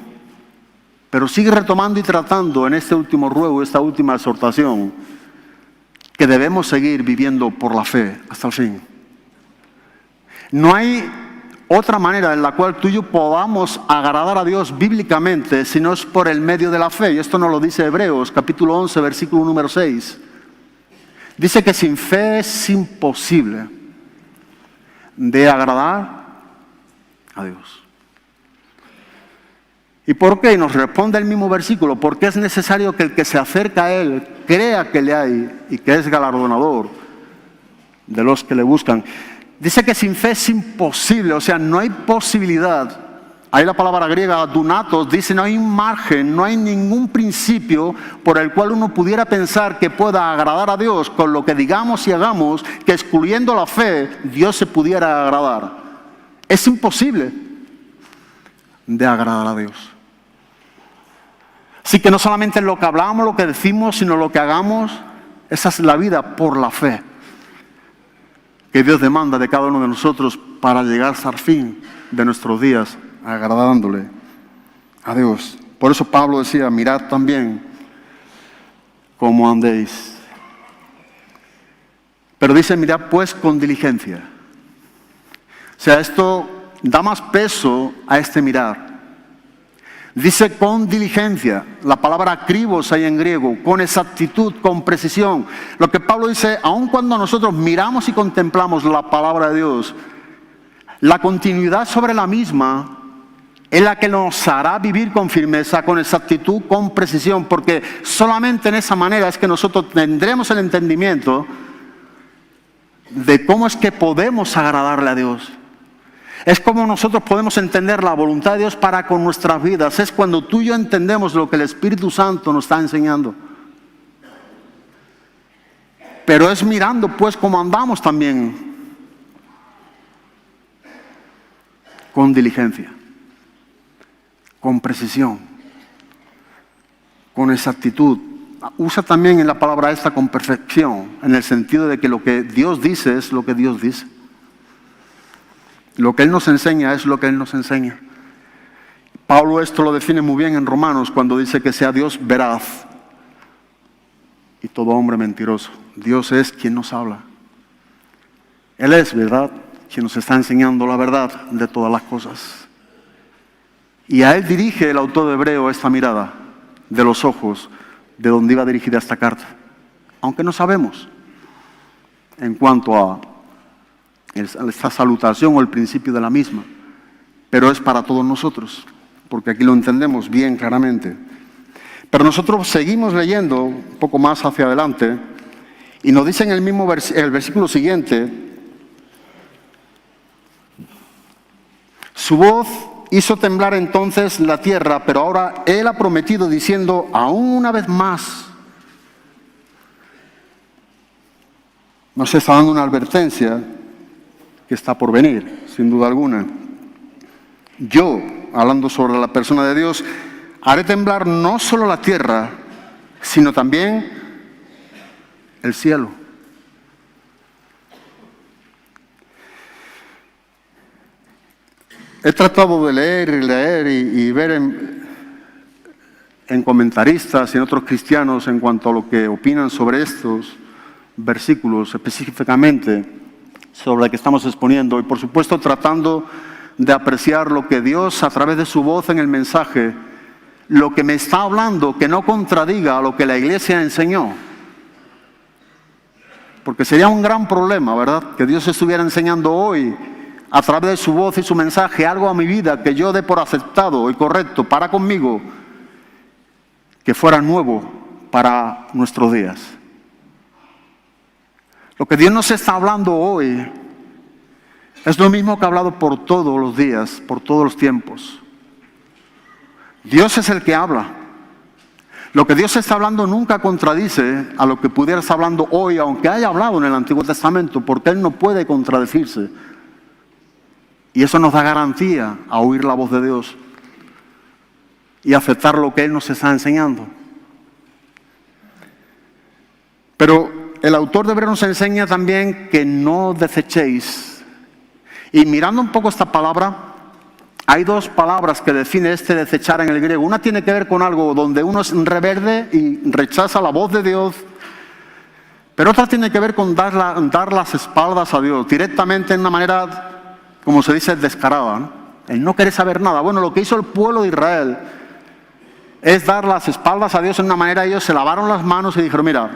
pero sigue retomando y tratando en este último ruego, esta última exhortación, que debemos seguir viviendo por la fe hasta el fin. No hay otra manera en la cual tú y yo podamos agradar a Dios bíblicamente si no es por el medio de la fe. Y esto nos lo dice Hebreos, capítulo 11, versículo número 6. Dice que sin fe es imposible de agradar a Dios. ¿Y por qué? Nos responde el mismo versículo, porque es necesario que el que se acerca a Él crea que le hay y que es galardonador de los que le buscan. Dice que sin fe es imposible, o sea, no hay posibilidad. Ahí la palabra griega dunatos dice no hay margen, no hay ningún principio por el cual uno pudiera pensar que pueda agradar a Dios con lo que digamos y hagamos, que excluyendo la fe Dios se pudiera agradar. Es imposible de agradar a Dios. Así que no solamente lo que hablamos, lo que decimos, sino lo que hagamos, esa es la vida por la fe que Dios demanda de cada uno de nosotros para llegar hasta el fin de nuestros días agradándole a Dios. Por eso Pablo decía, mirad también cómo andéis. Pero dice, mirad pues con diligencia. O sea, esto da más peso a este mirar. Dice con diligencia, la palabra akribos ahí en griego, con exactitud, con precisión. Lo que Pablo dice, aun cuando nosotros miramos y contemplamos la palabra de Dios, la continuidad sobre la misma es la que nos hará vivir con firmeza, con exactitud, con precisión, porque solamente en esa manera es que nosotros tendremos el entendimiento de cómo es que podemos agradarle a Dios. Es como nosotros podemos entender la voluntad de Dios para con nuestras vidas. Es cuando tú y yo entendemos lo que el Espíritu Santo nos está enseñando. Pero es mirando pues cómo andamos también con diligencia, con precisión, con exactitud. Usa también en la palabra esta con perfección, en el sentido de que lo que Dios dice es lo que Dios dice. Lo que Él nos enseña es lo que Él nos enseña. Pablo esto lo define muy bien en Romanos cuando dice que sea Dios veraz y todo hombre mentiroso. Dios es quien nos habla. Él es, ¿verdad?, quien nos está enseñando la verdad de todas las cosas. Y a Él dirige el autor de Hebreo esta mirada de los ojos de donde iba dirigida esta carta. Aunque no sabemos en cuanto a esta salutación o el principio de la misma, pero es para todos nosotros, porque aquí lo entendemos bien claramente. Pero nosotros seguimos leyendo un poco más hacia adelante y nos dice en el versículo siguiente, su voz hizo temblar entonces la tierra, pero ahora Él ha prometido diciendo, aún una vez más. Nos está dando una advertencia que está por venir, sin duda alguna. Yo, hablando sobre la persona de Dios, haré temblar no solo la tierra, sino también el cielo. He tratado de leer y ver en comentaristas y en otros cristianos en cuanto a lo que opinan sobre estos versículos específicamente sobre el que estamos exponiendo, y por supuesto tratando de apreciar lo que Dios a través de su voz en el mensaje, lo que me está hablando, que no contradiga a lo que la iglesia enseñó. Porque sería un gran problema, ¿verdad?, que Dios estuviera enseñando hoy a través de su voz y su mensaje algo a mi vida que yo dé por aceptado y correcto para conmigo, que fuera nuevo para nuestros días. Lo que Dios nos está hablando hoy es lo mismo que ha hablado por todos los días, por todos los tiempos. Dios es el que habla. Lo que Dios está hablando nunca contradice a lo que pudiera estar hablando hoy, aunque haya hablado en el Antiguo Testamento, porque Él no puede contradecirse. Y eso nos da garantía a oír la voz de Dios y aceptar lo que Él nos está enseñando. Pero el autor de Hebreos nos enseña también que no desechéis. Y mirando un poco esta palabra, hay dos palabras que define este desechar en el griego. Una tiene que ver con algo donde uno es rebelde y rechaza la voz de Dios, pero otra tiene que ver con dar las espaldas a Dios, directamente en una manera, como se dice, descarada, ¿no? El no querer saber nada. Bueno, lo que hizo el pueblo de Israel es dar las espaldas a Dios en una manera. Ellos se lavaron las manos y dijeron, mira,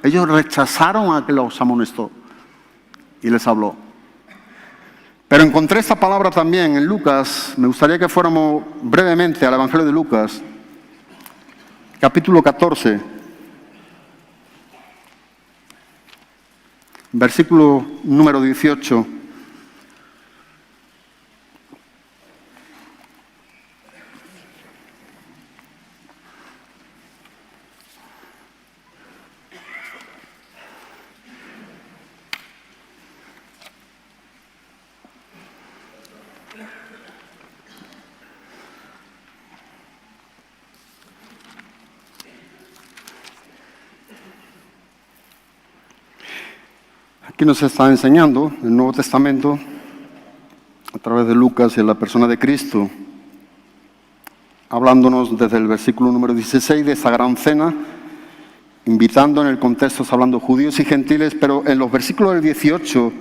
ellos rechazaron a que los amonestó y les habló. Pero encontré esta palabra también en Lucas. Me gustaría que fuéramos brevemente al Evangelio de Lucas, capítulo 14, versículo número 18. Aquí nos está enseñando el Nuevo Testamento a través de Lucas y en la persona de Cristo, hablándonos desde el versículo número 16 de esta gran cena, invitando en el contexto, está hablando judíos y gentiles, pero en los versículos del 18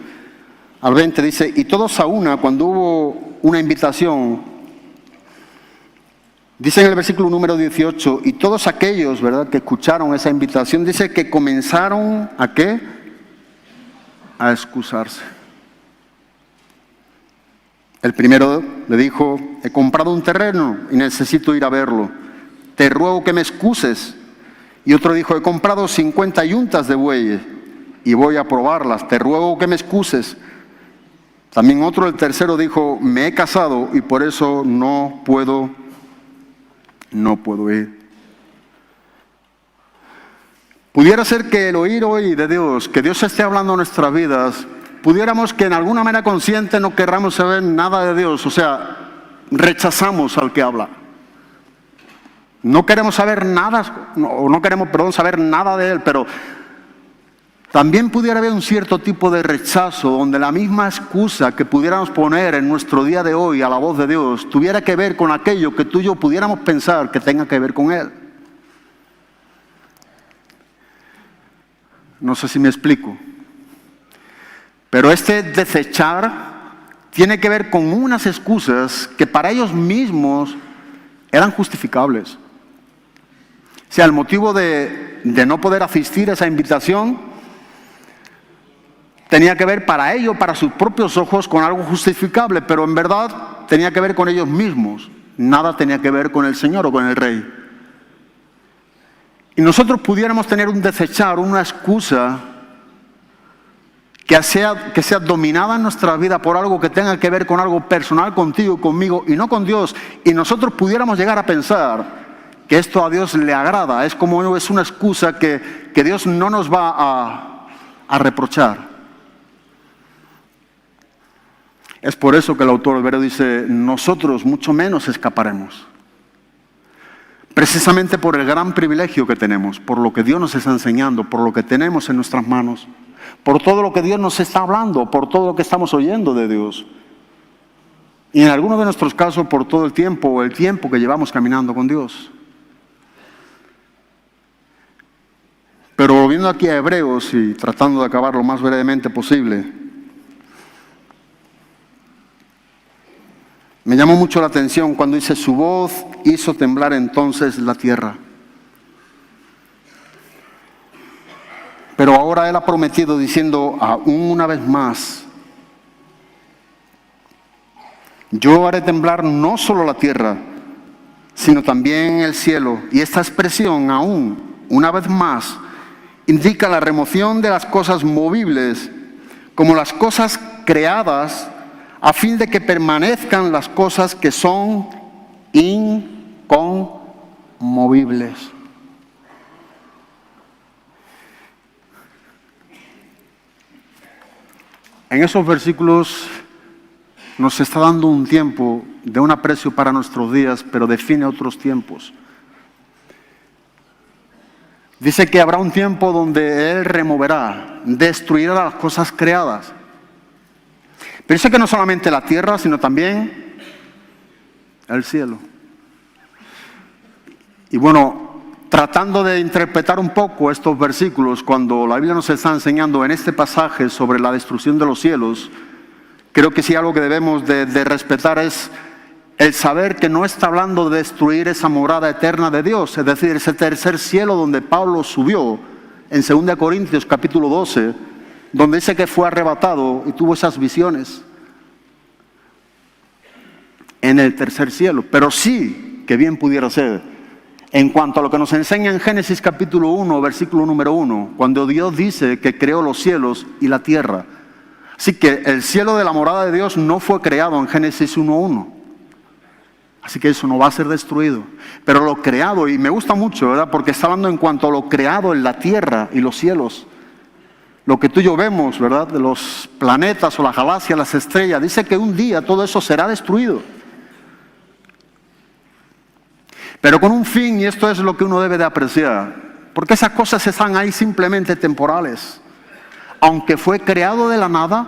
al 20 dice, y todos a una, cuando hubo una invitación, dice en el versículo número 18, y todos aquellos, ¿verdad?, que escucharon esa invitación, dice que comenzaron ¿a qué? A excusarse. El primero le dijo, he comprado un terreno y necesito ir a verlo. Te ruego que me excuses. Y otro dijo, he comprado 50 yuntas de bueyes y voy a probarlas. Te ruego que me excuses. También otro, el tercero, dijo, me he casado y por eso no puedo ir. Pudiera ser que el oír hoy de Dios, que Dios esté hablando en nuestras vidas, pudiéramos que en alguna manera consciente no querramos saber nada de Dios, o sea, rechazamos al que habla. No queremos saber nada, o no queremos, saber nada de Él, pero también pudiera haber un cierto tipo de rechazo donde la misma excusa que pudiéramos poner en nuestro día de hoy a la voz de Dios tuviera que ver con aquello que tú y yo pudiéramos pensar que tenga que ver con Él. No sé si me explico. Pero este desechar tiene que ver con unas excusas que para ellos mismos eran justificables. O sea, el motivo de no poder asistir a esa invitación tenía que ver para ellos, para sus propios ojos, con algo justificable, pero en verdad tenía que ver con ellos mismos. Nada tenía que ver con el Señor o con el Rey. Y nosotros pudiéramos tener un desechar, una excusa que sea dominada en nuestra vida por algo que tenga que ver con algo personal contigo, conmigo y no con Dios. Y nosotros pudiéramos llegar a pensar que esto a Dios le agrada. Es como es una excusa que Dios no nos va a reprochar. Es por eso que el autor Hebreo dice, nosotros mucho menos escaparemos. Precisamente por el gran privilegio que tenemos, por lo que Dios nos está enseñando, por lo que tenemos en nuestras manos, por todo lo que Dios nos está hablando, por todo lo que estamos oyendo de Dios. Y en algunos de nuestros casos por todo el tiempo o el tiempo que llevamos caminando con Dios. Pero volviendo aquí a Hebreos y tratando de acabar lo más brevemente posible, me llamó mucho la atención cuando dice, su voz hizo temblar entonces la tierra. Pero ahora Él ha prometido diciendo, aún una vez más, yo haré temblar no solo la tierra, sino también el cielo. Y esta expresión, aún, una vez más, indica la remoción de las cosas movibles, como las cosas creadas, a fin de que permanezcan las cosas que son incorruptibles. inconmovibles. En esos versículos nos está dando un tiempo de un aprecio para nuestros días, pero define otros tiempos. Dice que habrá un tiempo donde Él removerá, destruirá las cosas creadas. Pero dice que no solamente la tierra, sino también el cielo. Y bueno, tratando de interpretar un poco estos versículos, cuando la Biblia nos está enseñando en este pasaje sobre la destrucción de los cielos, creo que sí algo que debemos de respetar es el saber que no está hablando de destruir esa morada eterna de Dios, es decir, ese tercer cielo donde Pablo subió en 2 Corintios capítulo 12, donde dice que fue arrebatado y tuvo esas visiones en el tercer cielo. Pero sí, que bien pudiera ser, en cuanto a lo que nos enseña en Génesis capítulo 1, versículo número 1, cuando Dios dice que creó los cielos y la tierra. Así que el cielo de la morada de Dios no fue creado en Génesis 1:1. Así que eso no va a ser destruido. Pero lo creado, y me gusta mucho, ¿verdad? Porque está hablando en cuanto a lo creado en la tierra y los cielos. Lo que tú y yo vemos, ¿verdad? De los planetas o las galaxias, las estrellas. Dice que un día todo eso será destruido. Pero con un fin, y esto es lo que uno debe de apreciar. Porque esas cosas están ahí simplemente temporales. Aunque fue creado de la nada,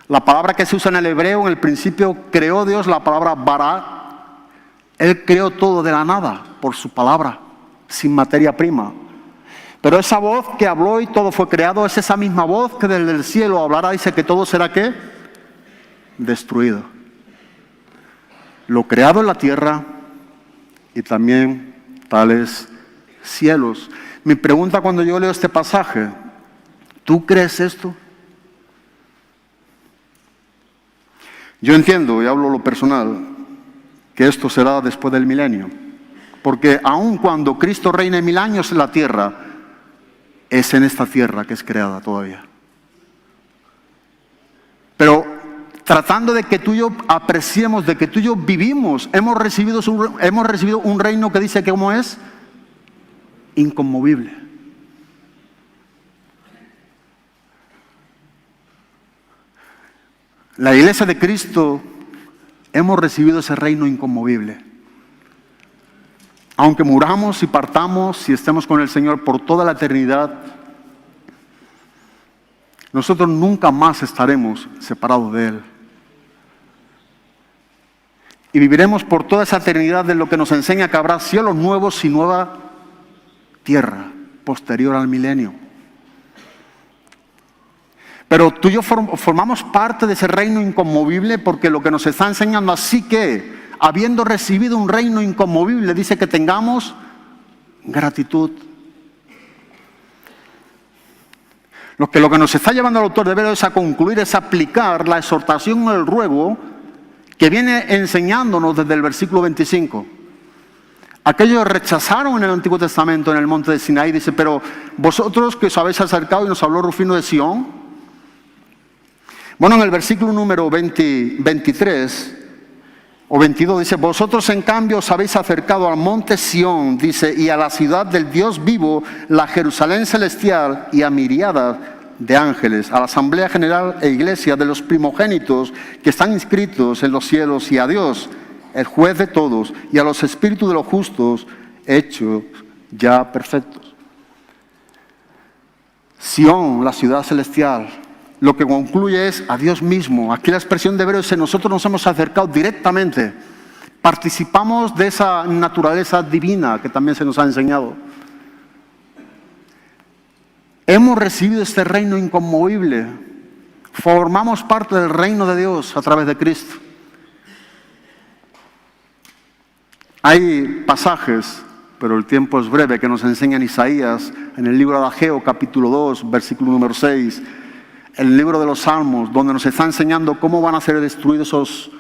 la palabra que se usa en el hebreo, en el principio creó Dios la palabra bara. Él creó todo de la nada, por su palabra, sin materia prima. Pero esa voz que habló y todo fue creado, es esa misma voz que desde el cielo hablará, dice que todo será ¿qué? Destruido. Lo creado en la tierra y también tales cielos. Mi pregunta cuando yo leo este pasaje, ¿tú crees esto? Yo entiendo, y hablo lo personal, que esto será después del milenio. Porque aun cuando Cristo reine 1000 años en la tierra, es en esta tierra que es creada todavía. Pero tratando de que tú y yo apreciemos, de que tú y yo vivimos, hemos recibido un reino que dice que ¿cómo es? Inconmovible. La iglesia de Cristo hemos recibido ese reino inconmovible. Aunque muramos y partamos y estemos con el Señor por toda la eternidad, nosotros nunca más estaremos separados de Él. Y viviremos por toda esa eternidad de lo que nos enseña que habrá cielos nuevos y nueva tierra posterior al milenio. Pero tú y yo formamos parte de ese reino inconmovible porque lo que nos está enseñando, así que, habiendo recibido un reino inconmovible, dice que tengamos gratitud. Lo que nos está llevando el autor de Hebreos es a concluir, es aplicar la exhortación o el ruego que viene enseñándonos desde el versículo 25. Aquellos rechazaron en el Antiguo Testamento, en el monte de Sinaí, dice, pero vosotros que os habéis acercado, y nos habló Rufino de Sion. Bueno, en el versículo número 23 o 22 dice, vosotros en cambio os habéis acercado al monte Sión, dice, y a la ciudad del Dios vivo, la Jerusalén celestial, y a miriadas de ángeles, a la asamblea general e iglesia de los primogénitos que están inscritos en los cielos, y a Dios, el juez de todos, y a los espíritus de los justos, hechos ya perfectos. Sión, la ciudad celestial, lo que concluye es a Dios mismo. Aquí la expresión de Hebreos es: nosotros nos hemos acercado directamente, participamos de esa naturaleza divina que también se nos ha enseñado. Hemos recibido este reino inconmovible, formamos parte del reino de Dios a través de Cristo. Hay pasajes, pero el tiempo es breve, que nos enseñan Isaías en el libro de Ageo capítulo 2, versículo número 6, el libro de los Salmos, donde nos está enseñando cómo van a ser destruidos esos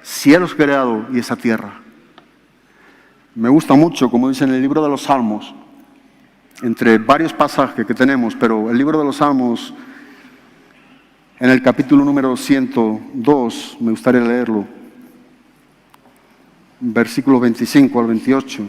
cielos creados y esa tierra. Me gusta mucho, como dice en el libro de los Salmos, entre varios pasajes que tenemos, pero el libro de los Salmos, en el capítulo número 102, me gustaría leerlo. versículos 25 al 28.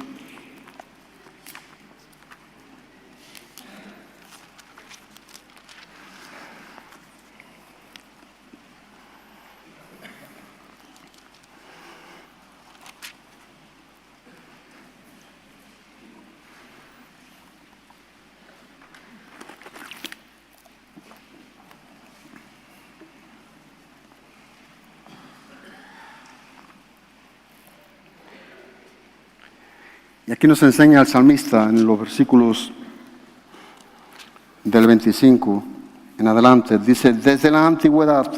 Y aquí nos enseña el salmista en los versículos del 25 en adelante. Dice, desde la antigüedad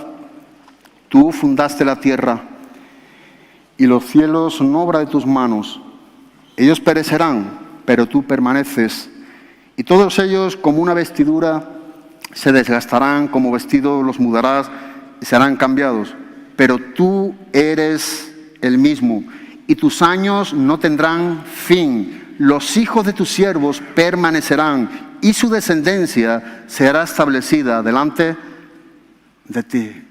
tú fundaste la tierra y los cielos son obra de tus manos. Ellos perecerán, pero tú permaneces. Y todos ellos como una vestidura se desgastarán, como vestido los mudarás y serán cambiados. Pero tú eres el mismo. Y tus años no tendrán fin. Los hijos de tus siervos permanecerán y su descendencia será establecida delante de ti.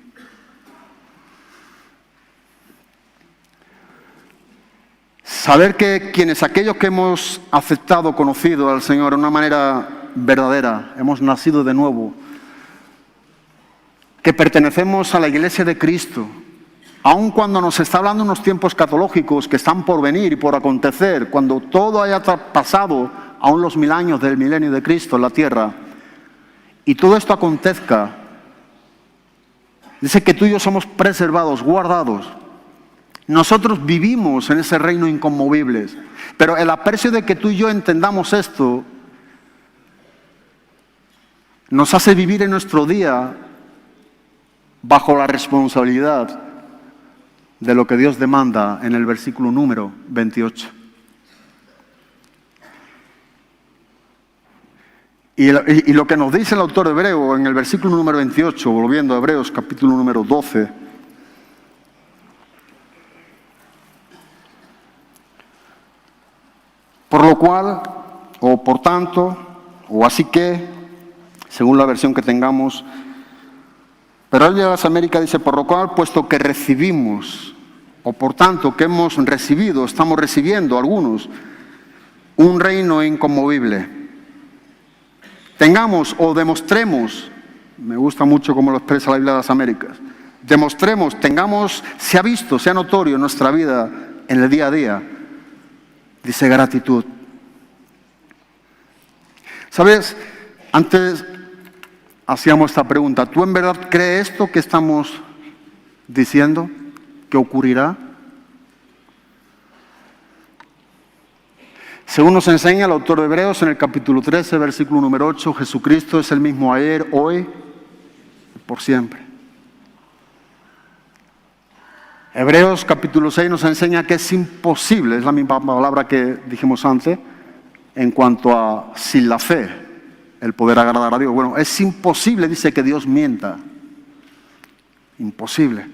Saber que aquellos que hemos aceptado, conocido al Señor de una manera verdadera, hemos nacido de nuevo, que pertenecemos a la Iglesia de Cristo, aun cuando nos está hablando de unos tiempos escatológicos que están por venir y por acontecer, cuando todo haya pasado, aún los 1000 años del milenio de Cristo en la tierra, y todo esto acontezca, dice que tú y yo somos preservados, guardados. Nosotros vivimos en ese reino inconmovible, pero el aprecio de que tú y yo entendamos esto nos hace vivir en nuestro día bajo la responsabilidad de lo que Dios demanda en el versículo número 28. Y lo que nos dice el autor de Hebreo en el versículo número 28, volviendo a Hebreos capítulo número 12, por lo cual, o por tanto, o así que, según la versión que tengamos, pero el de las Américas dice, por lo cual, puesto que recibimos, o por tanto que hemos recibido, estamos recibiendo algunos, un reino inconmovible. Tengamos o demostremos, me gusta mucho cómo lo expresa la Biblia de las Américas, demostremos, tengamos, sea visto, sea notorio en nuestra vida, en el día a día, dice gratitud. ¿Sabes? Antes hacíamos esta pregunta, ¿tú en verdad crees esto que estamos diciendo que ocurrirá? Según nos enseña el autor de Hebreos en el capítulo 13, versículo número 8, Jesucristo es el mismo ayer, hoy y por siempre. Hebreos capítulo 6 nos enseña que es imposible, es la misma palabra que dijimos antes, en cuanto a sin la fe, el poder agradar a Dios. Bueno, es imposible, dice, que Dios mienta. Imposible.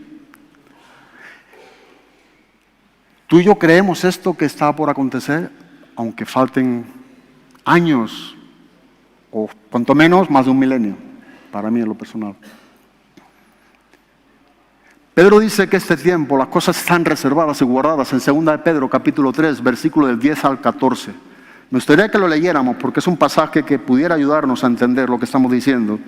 Tú y yo creemos esto que está por acontecer, aunque falten años, o cuanto menos más de 1 milenio, para mí en lo personal. Pedro dice que este tiempo, las cosas están reservadas y guardadas en 2 de Pedro, capítulo 3, versículo del 10 al 14. Me gustaría que lo leyéramos porque es un pasaje que pudiera ayudarnos a entender lo que estamos diciendo.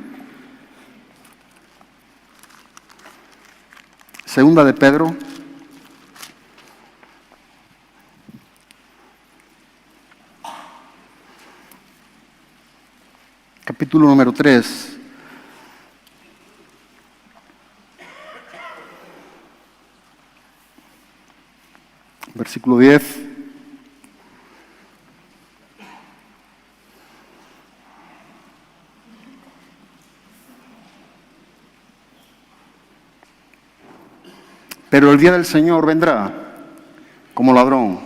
2 de Pedro, capítulo número 3. Versículo 10. Pero el día del Señor vendrá como ladrón,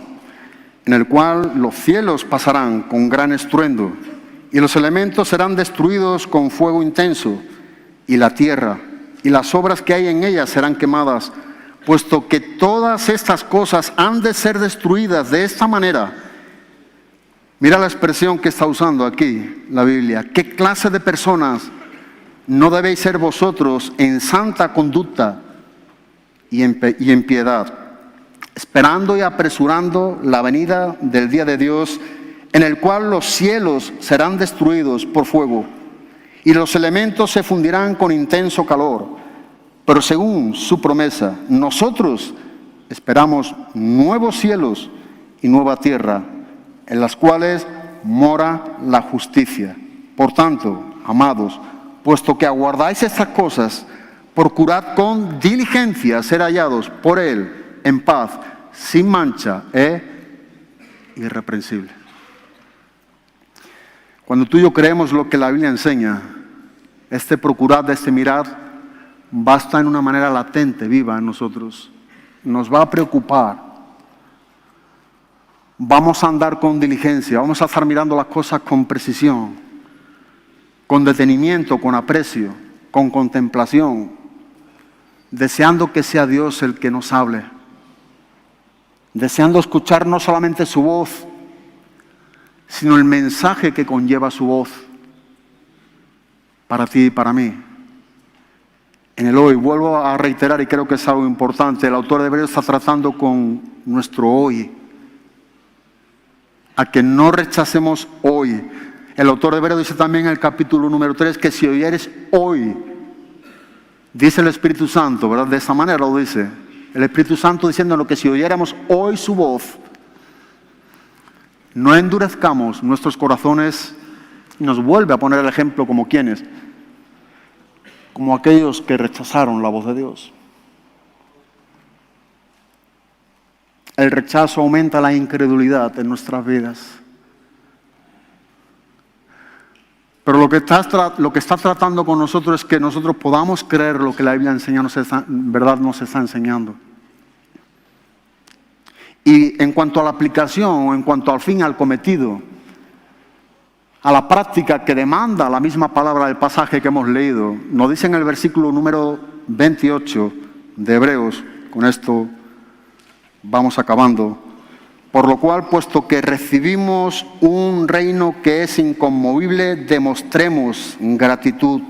en el cual los cielos pasarán con gran estruendo, y los elementos serán destruidos con fuego intenso, y la tierra y las obras que hay en ella serán quemadas, puesto que todas estas cosas han de ser destruidas de esta manera. Mira la expresión que está usando aquí la Biblia. ¿Qué clase de personas no debéis ser vosotros en santa conducta y en piedad, esperando y apresurando la venida del día de Dios, en el cual los cielos serán destruidos por fuego y los elementos se fundirán con intenso calor. Pero según su promesa, nosotros esperamos nuevos cielos y nueva tierra, en las cuales mora la justicia. Por tanto, amados, puesto que aguardáis estas cosas, procurad con diligencia ser hallados por Él en paz, sin mancha e irreprensible. Cuando tú y yo creemos lo que la Biblia enseña, este procurar, este mirar, va a estar en una manera latente, viva en nosotros. Nos va a preocupar. Vamos a andar con diligencia, vamos a estar mirando las cosas con precisión, con detenimiento, con aprecio, con contemplación, deseando que sea Dios el que nos hable, deseando escuchar no solamente su voz, sino el mensaje que conlleva su voz para ti y para mí. En el hoy, vuelvo a reiterar y creo que es algo importante, el autor de Hebreos está tratando con nuestro hoy, a que no rechacemos hoy. El autor de Hebreos dice también en el capítulo número 3 que si oyeres hoy, dice el Espíritu Santo, ¿verdad? De esa manera lo dice. El Espíritu Santo diciéndonos que si oyéramos hoy su voz, no endurezcamos nuestros corazones. Y nos vuelve a poner el ejemplo como quienes, como aquellos que rechazaron la voz de Dios. El rechazo aumenta la incredulidad en nuestras vidas. Pero lo que está tratando con nosotros es que nosotros podamos creer lo que la Biblia enseña, verdad nos está enseñando. Y en cuanto a la aplicación, o en cuanto al fin, al cometido, a la práctica que demanda la misma palabra del pasaje que hemos leído, nos dice en el versículo número 28 de Hebreos, con esto vamos acabando, por lo cual, puesto que recibimos un reino que es inconmovible, demostremos gratitud.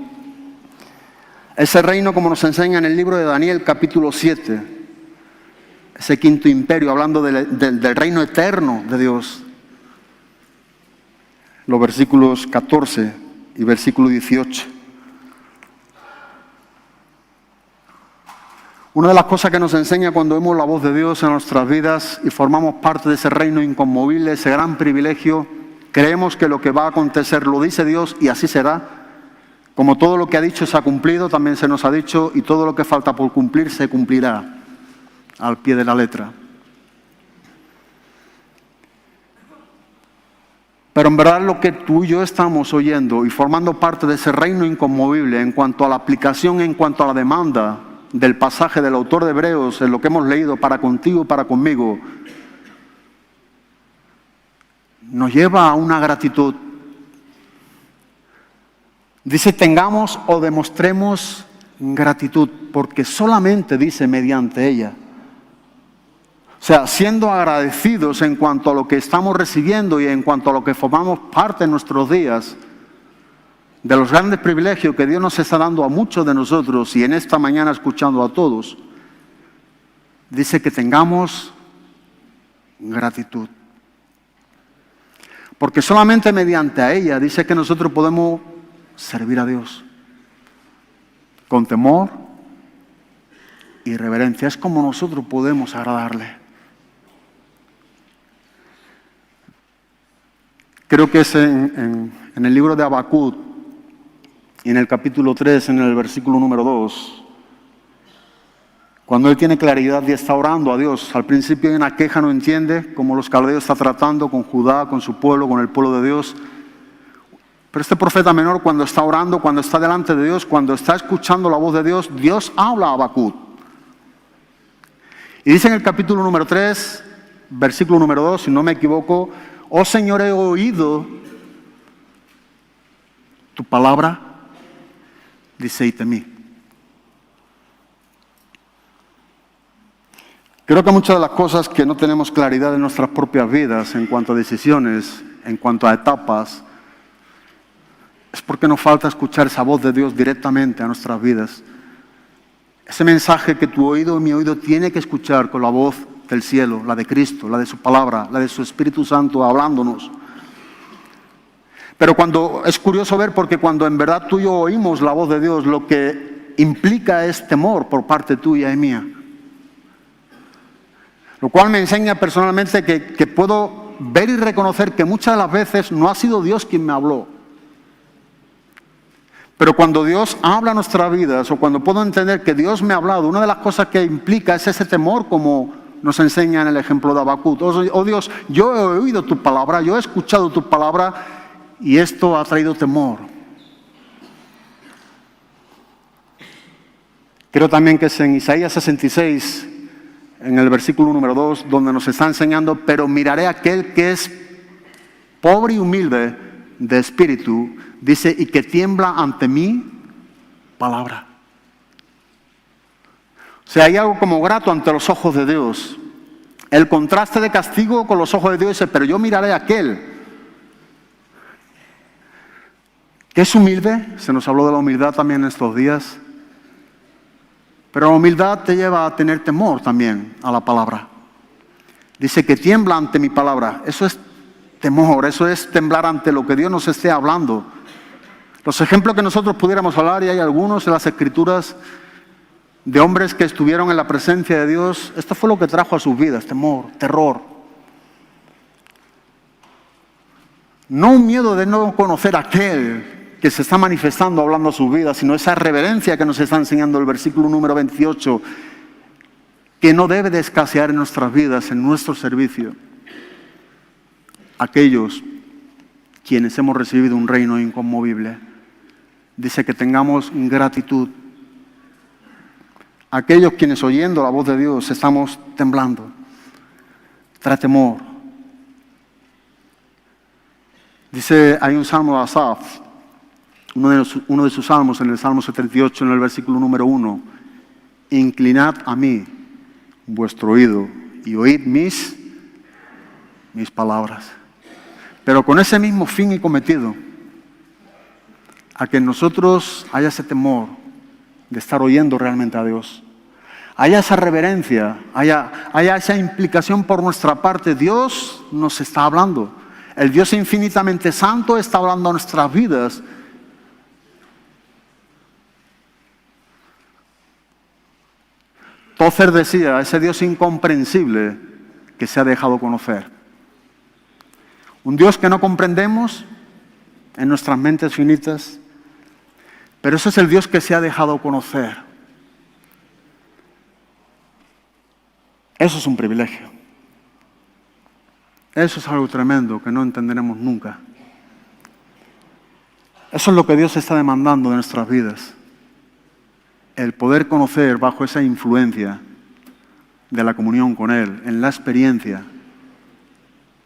Ese reino, como nos enseña en el libro de Daniel, capítulo 7, ese quinto imperio, hablando del reino eterno de Dios. Los versículos 14 y versículo 18. Una de las cosas que nos enseña cuando oímos la voz de Dios en nuestras vidas y formamos parte de ese reino inconmovible, ese gran privilegio, creemos que lo que va a acontecer lo dice Dios y así será. Como todo lo que ha dicho se ha cumplido, también se nos ha dicho, y todo lo que falta por cumplir se cumplirá al pie de la letra. Pero en verdad lo que tú y yo estamos oyendo y formando parte de ese reino inconmovible en cuanto a la aplicación, en cuanto a la demanda del pasaje del autor de Hebreos, en lo que hemos leído para contigo y para conmigo, nos lleva a una gratitud. Dice, tengamos o demostremos gratitud, porque solamente dice mediante ella. O sea, siendo agradecidos en cuanto a lo que estamos recibiendo y en cuanto a lo que formamos parte en nuestros días, de los grandes privilegios que Dios nos está dando a muchos de nosotros y en esta mañana escuchando a todos, dice que tengamos gratitud. Porque solamente mediante a ella dice que nosotros podemos servir a Dios con temor y reverencia. Es como nosotros podemos agradarle. Creo que es en el libro de Habacuc, y en el capítulo 3, en el versículo número 2, cuando él tiene claridad y está orando a Dios. Al principio hay una queja, no entiende, como los caldeos está tratando con Judá, con su pueblo, con el pueblo de Dios. Pero este profeta menor, cuando está orando, cuando está delante de Dios, cuando está escuchando la voz de Dios, Dios habla a Habacuc. Y dice en el capítulo número 3, versículo número 2, si no me equivoco, oh Señor, he oído tu palabra, dice, y temí. Creo que muchas de las cosas que no tenemos claridad en nuestras propias vidas, en cuanto a decisiones, en cuanto a etapas, es porque nos falta escuchar esa voz de Dios directamente a nuestras vidas. Ese mensaje que tu oído y mi oído tiene que escuchar con la voz del cielo, la de Cristo, la de su palabra, la de su Espíritu Santo hablándonos. Pero es curioso ver, porque cuando en verdad tú y yo oímos la voz de Dios, lo que implica es temor por parte tuya y mía. Lo cual me enseña personalmente que puedo ver y reconocer que muchas de las veces no ha sido Dios quien me habló. Pero cuando Dios habla a nuestras vidas, o cuando puedo entender que Dios me ha hablado, una de las cosas que implica es ese temor, como nos enseña en el ejemplo de Habacuc. Oh Dios, yo he oído tu palabra, yo he escuchado tu palabra, y esto ha traído temor. Creo también que es en Isaías 66, en el versículo número 2, donde nos está enseñando: pero miraré a aquel que es pobre y humilde de espíritu, dice, y que tiembla ante mi palabra. O sea, hay algo como grato ante los ojos de Dios. El contraste de castigo con los ojos de Dios dice: pero yo miraré a aquel que es humilde. Se nos habló de la humildad también en estos días. Pero la humildad te lleva a tener temor también a la palabra. Dice que tiembla ante mi palabra. Eso es temor, eso es temblar ante lo que Dios nos esté hablando. Los ejemplos que nosotros pudiéramos hablar, y hay algunos en las Escrituras, de hombres que estuvieron en la presencia de Dios, esto fue lo que trajo a sus vidas: temor, terror. No un miedo de no conocer a aquel que se está manifestando hablando a sus vidas, sino esa reverencia que nos está enseñando el versículo número 28, que no debe de escasear en nuestras vidas, en nuestro servicio. Aquellos quienes hemos recibido un reino inconmovible, dice que tengamos gratitud. Aquellos quienes, oyendo la voz de Dios, estamos temblando, trae temor. Dice, hay un salmo de Asaf, uno de sus salmos, en el Salmo 78, en el versículo número 1: inclinad a mí vuestro oído y oíd mis palabras. Pero con ese mismo fin y cometido, a que en nosotros haya ese temor de estar oyendo realmente a Dios, haya esa reverencia, haya esa implicación por nuestra parte. Dios nos está hablando. El Dios infinitamente santo está hablando a nuestras vidas. Tozer decía: ese Dios incomprensible que se ha dejado conocer. Un Dios que no comprendemos en nuestras mentes finitas, pero ese es el Dios que se ha dejado conocer. Eso es un privilegio. Eso es algo tremendo que no entenderemos nunca. Eso es lo que Dios está demandando de nuestras vidas. El poder conocer bajo esa influencia de la comunión con Él, en la experiencia,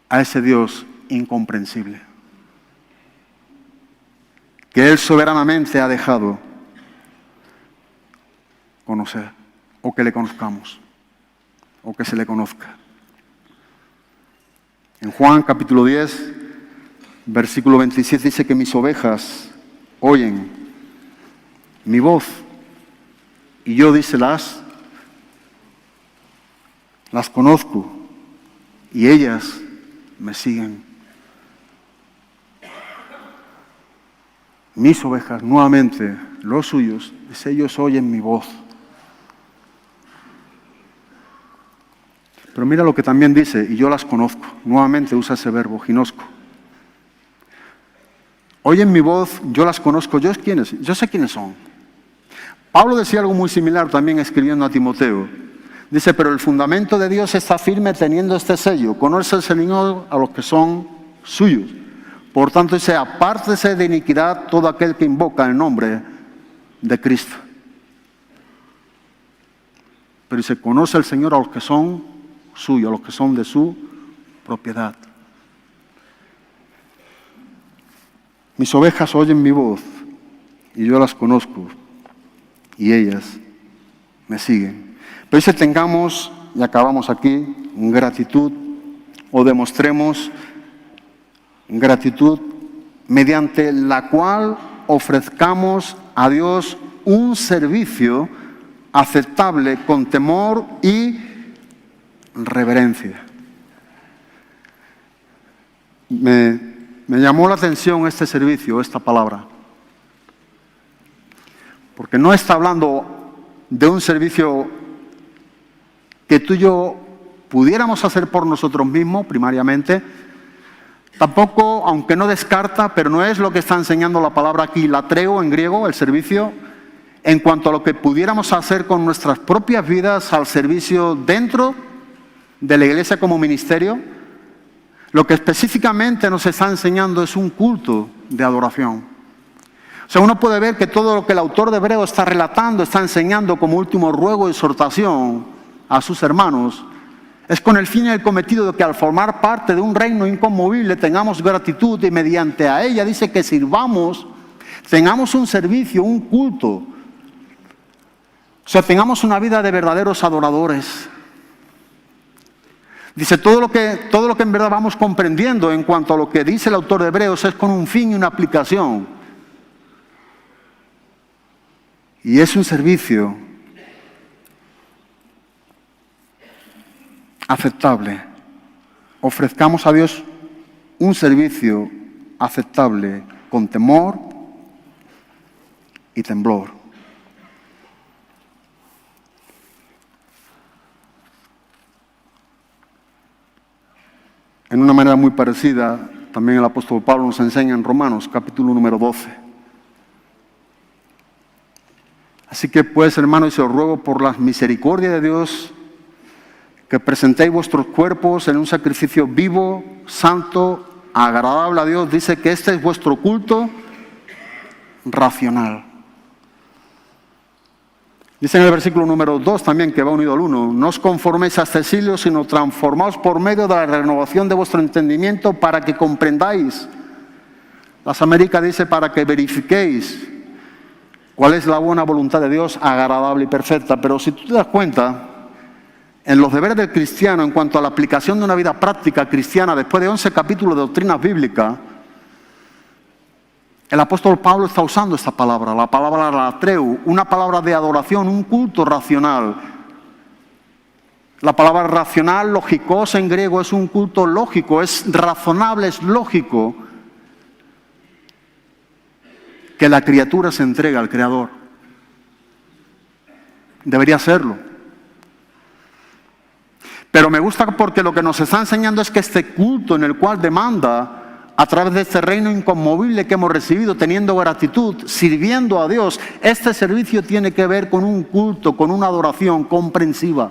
a ese Dios incomprensible, que Él soberanamente ha dejado conocer, o que le conozcamos, o que se le conozca. En Juan capítulo 10, versículo 27 dice que mis ovejas oyen mi voz, y yo, dice, las conozco, y ellas me siguen. Mis ovejas, nuevamente, los suyos, dice, ellos oyen mi voz. Pero mira lo que también dice: y yo las conozco. Nuevamente usa ese verbo, ginosco. Oyen mi voz, yo las conozco. Yo sé quiénes son. Pablo decía algo muy similar también escribiendo a Timoteo. Dice: pero el fundamento de Dios está firme teniendo este sello: conoce el Señor a los que son suyos. Por tanto dice: apártese de iniquidad todo aquel que invoca el nombre de Cristo. Pero dice: conoce el Señor a los que son suyos, a los que son de su propiedad. Mis ovejas oyen mi voz, y yo las conozco, y ellas me siguen. Pero dice: tengamos, y acabamos aquí, gratitud, o demostremos gratitud, mediante la cual ofrezcamos a Dios un servicio aceptable con temor y reverencia. Me llamó la atención este servicio, esta palabra, porque no está hablando de un servicio que tú y yo pudiéramos hacer por nosotros mismos, primariamente. Tampoco, aunque no descarta, pero no es lo que está enseñando la palabra aquí, latreo en griego, el servicio, en cuanto a lo que pudiéramos hacer con nuestras propias vidas al servicio dentro de la iglesia como ministerio. Lo que específicamente nos está enseñando es un culto de adoración. O sea, uno puede ver que todo lo que el autor de Hebreos está relatando, está enseñando como último ruego y exhortación a sus hermanos, es con el fin y el cometido de que al formar parte de un reino inconmovible tengamos gratitud y mediante a ella dice que sirvamos, tengamos un servicio, un culto. O sea, tengamos una vida de verdaderos adoradores. Dice, todo lo que en verdad vamos comprendiendo en cuanto a lo que dice el autor de Hebreos es con un fin y una aplicación. Y es un servicio aceptable. Ofrezcamos a Dios un servicio aceptable con temor y temblor. En una manera muy parecida, también el apóstol Pablo nos enseña en Romanos, capítulo número 12. Así que pues, hermanos, os ruego por la misericordia de Dios que presentéis vuestros cuerpos en un sacrificio vivo, santo, agradable a Dios. Dice que este es vuestro culto racional. Dice en el versículo número 2 también, que va unido al 1, no os conforméis a este siglo, sino transformaos por medio de la renovación de vuestro entendimiento para que comprendáis. Las Américas dice para que verifiquéis cuál es la buena voluntad de Dios, agradable y perfecta. Pero si tú te das cuenta, en los deberes del cristiano, en cuanto a la aplicación de una vida práctica cristiana, después de 11 capítulos de doctrinas bíblicas, el apóstol Pablo está usando esta palabra, la palabra latreu, una palabra de adoración, un culto racional. La palabra racional, logikos en griego, es un culto lógico, es razonable, es lógico que la criatura se entrega al Creador. Debería serlo. Pero me gusta porque lo que nos está enseñando es que este culto en el cual demanda, a través de este reino inconmovible que hemos recibido, teniendo gratitud, sirviendo a Dios, este servicio tiene que ver con un culto, con una adoración comprensiva.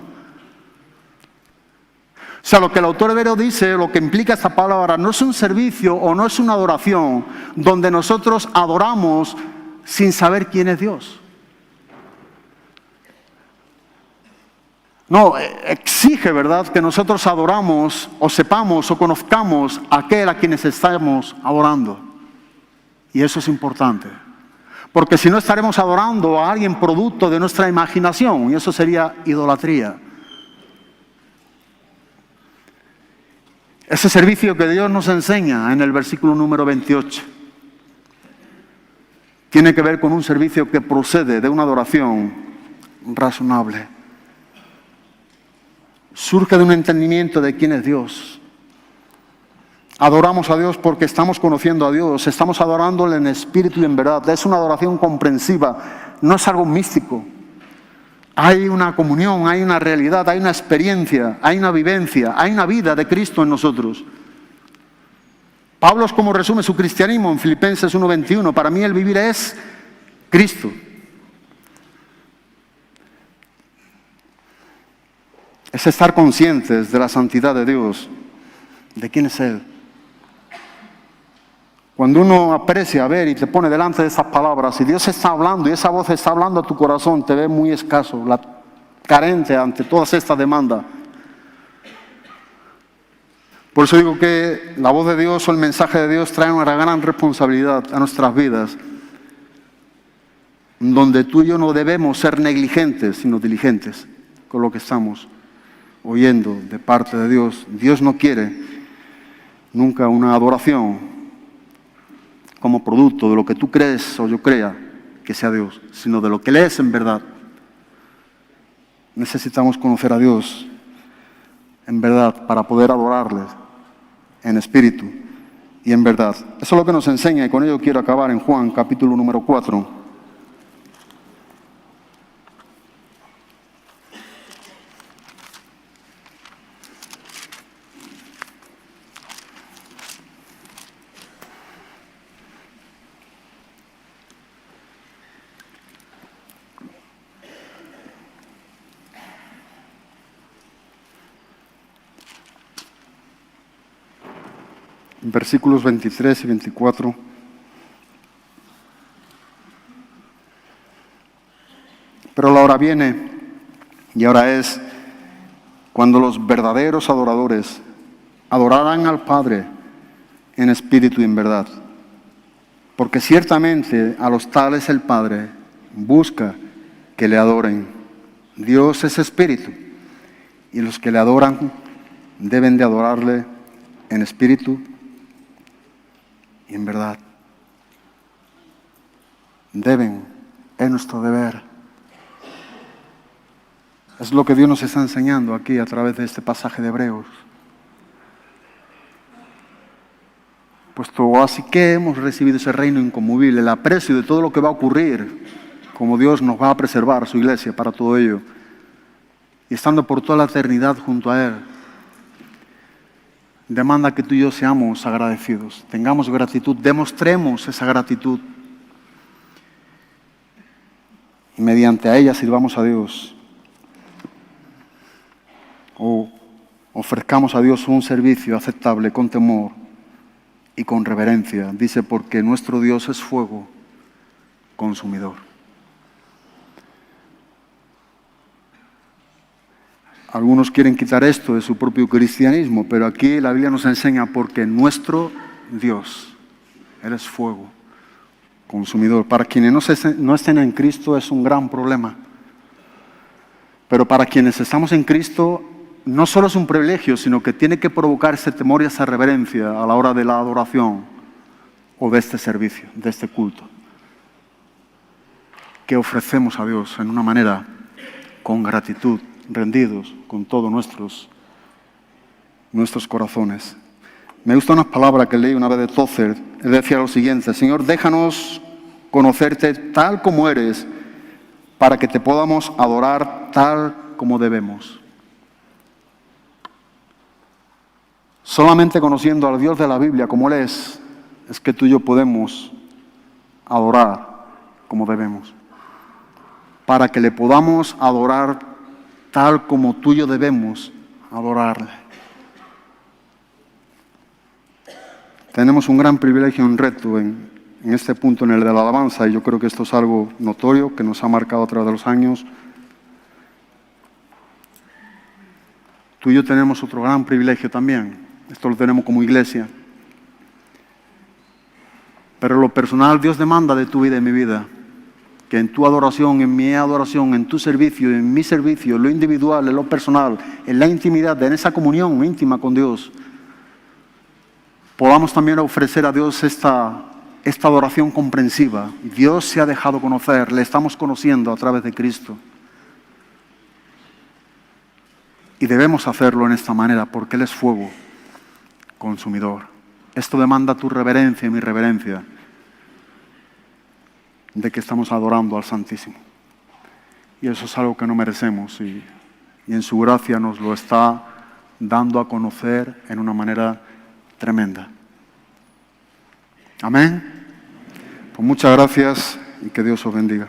O sea, lo que el autor hebreo dice, lo que implica esta palabra, no es un servicio o no es una adoración donde nosotros adoramos sin saber quién es Dios. No, exige, ¿verdad?, que nosotros adoramos o sepamos o conozcamos a aquel a quienes estamos adorando. Y eso es importante. Porque si no estaremos adorando a alguien producto de nuestra imaginación, y eso sería idolatría. Ese servicio que Dios nos enseña en el versículo número 28 tiene que ver con un servicio que procede de una adoración razonable. Surge de un entendimiento de quién es Dios. Adoramos a Dios porque estamos conociendo a Dios, estamos adorándole en espíritu y en verdad. Es una adoración comprensiva, no es algo místico. Hay una comunión, hay una realidad, hay una experiencia, hay una vivencia, hay una vida de Cristo en nosotros. Pablo es como resume su cristianismo en Filipenses 1:21. Para mí el vivir es Cristo. Es estar conscientes de la santidad de Dios, de quién es Él. Cuando uno aprecia, ver y te pone delante de esas palabras, y Dios está hablando y esa voz está hablando a tu corazón, te ve muy escaso, carente ante todas estas demandas. Por eso digo que la voz de Dios o el mensaje de Dios trae una gran responsabilidad a nuestras vidas, donde tú y yo no debemos ser negligentes, sino diligentes con lo que estamos oyendo de parte de Dios. Dios no quiere nunca una adoración como producto de lo que tú crees o yo crea que sea Dios, sino de lo que Él es en verdad. Necesitamos conocer a Dios. en verdad, para poder adorarle en espíritu y en verdad. Eso es lo que nos enseña, y con ello quiero acabar, en Juan, capítulo número 4. Versículos 23 y 24. Pero la hora viene, y ahora es, cuando los verdaderos adoradores adorarán al Padre en espíritu y en verdad. Porque ciertamente a los tales el Padre busca que le adoren. Dios es espíritu, y los que le adoran deben de adorarle en espíritu y en verdad. Deben, es nuestro deber. Es lo que Dios nos está enseñando aquí a través de este pasaje de Hebreos. Puesto así que hemos recibido ese reino inconmovible, el aprecio de todo lo que va a ocurrir, como Dios nos va a preservar su iglesia para todo ello, y estando por toda la eternidad junto a Él, demanda que tú y yo seamos agradecidos, tengamos gratitud, demostremos esa gratitud, y mediante a ella sirvamos a Dios, o ofrezcamos a Dios un servicio aceptable con temor y con reverencia. Dice, porque nuestro Dios es fuego consumidor. Algunos quieren quitar esto de su propio cristianismo, pero aquí la Biblia nos enseña, porque nuestro Dios, Él es fuego consumidor. Para quienes no estén en Cristo es un gran problema, pero para quienes estamos en Cristo no solo es un privilegio, sino que tiene que provocar ese temor y esa reverencia a la hora de la adoración o de este servicio, de este culto que ofrecemos a Dios en una manera con gratitud, rendidos con todos nuestros corazones. Me gusta una palabra que leí una vez de Tozer. Él decía lo siguiente: Señor, déjanos conocerte tal como eres, para que te podamos adorar tal como debemos. Solamente conociendo al Dios de la Biblia como Él es que tú y yo podemos adorar como debemos. Para que le podamos adorar tal como tú y yo debemos adorarle. Tenemos un gran privilegio y un reto en este punto, en el de la alabanza, y yo creo que esto es algo notorio que nos ha marcado a través de los años. Tú y yo tenemos otro gran privilegio también. Esto lo tenemos como iglesia. Pero en lo personal, Dios demanda de tu vida y mi vida que en tu adoración, en mi adoración, en tu servicio, en mi servicio, en lo individual, en lo personal, en la intimidad, en esa comunión íntima con Dios, podamos también ofrecer a Dios esta adoración comprensiva. Dios se ha dejado conocer, le estamos conociendo a través de Cristo. Y debemos hacerlo en esta manera, porque Él es fuego consumidor. Esto demanda tu reverencia y mi reverencia de que estamos adorando al Santísimo. Y eso es algo que no merecemos, y en su gracia nos lo está dando a conocer en una manera tremenda. Amén. Pues muchas gracias y que Dios os bendiga.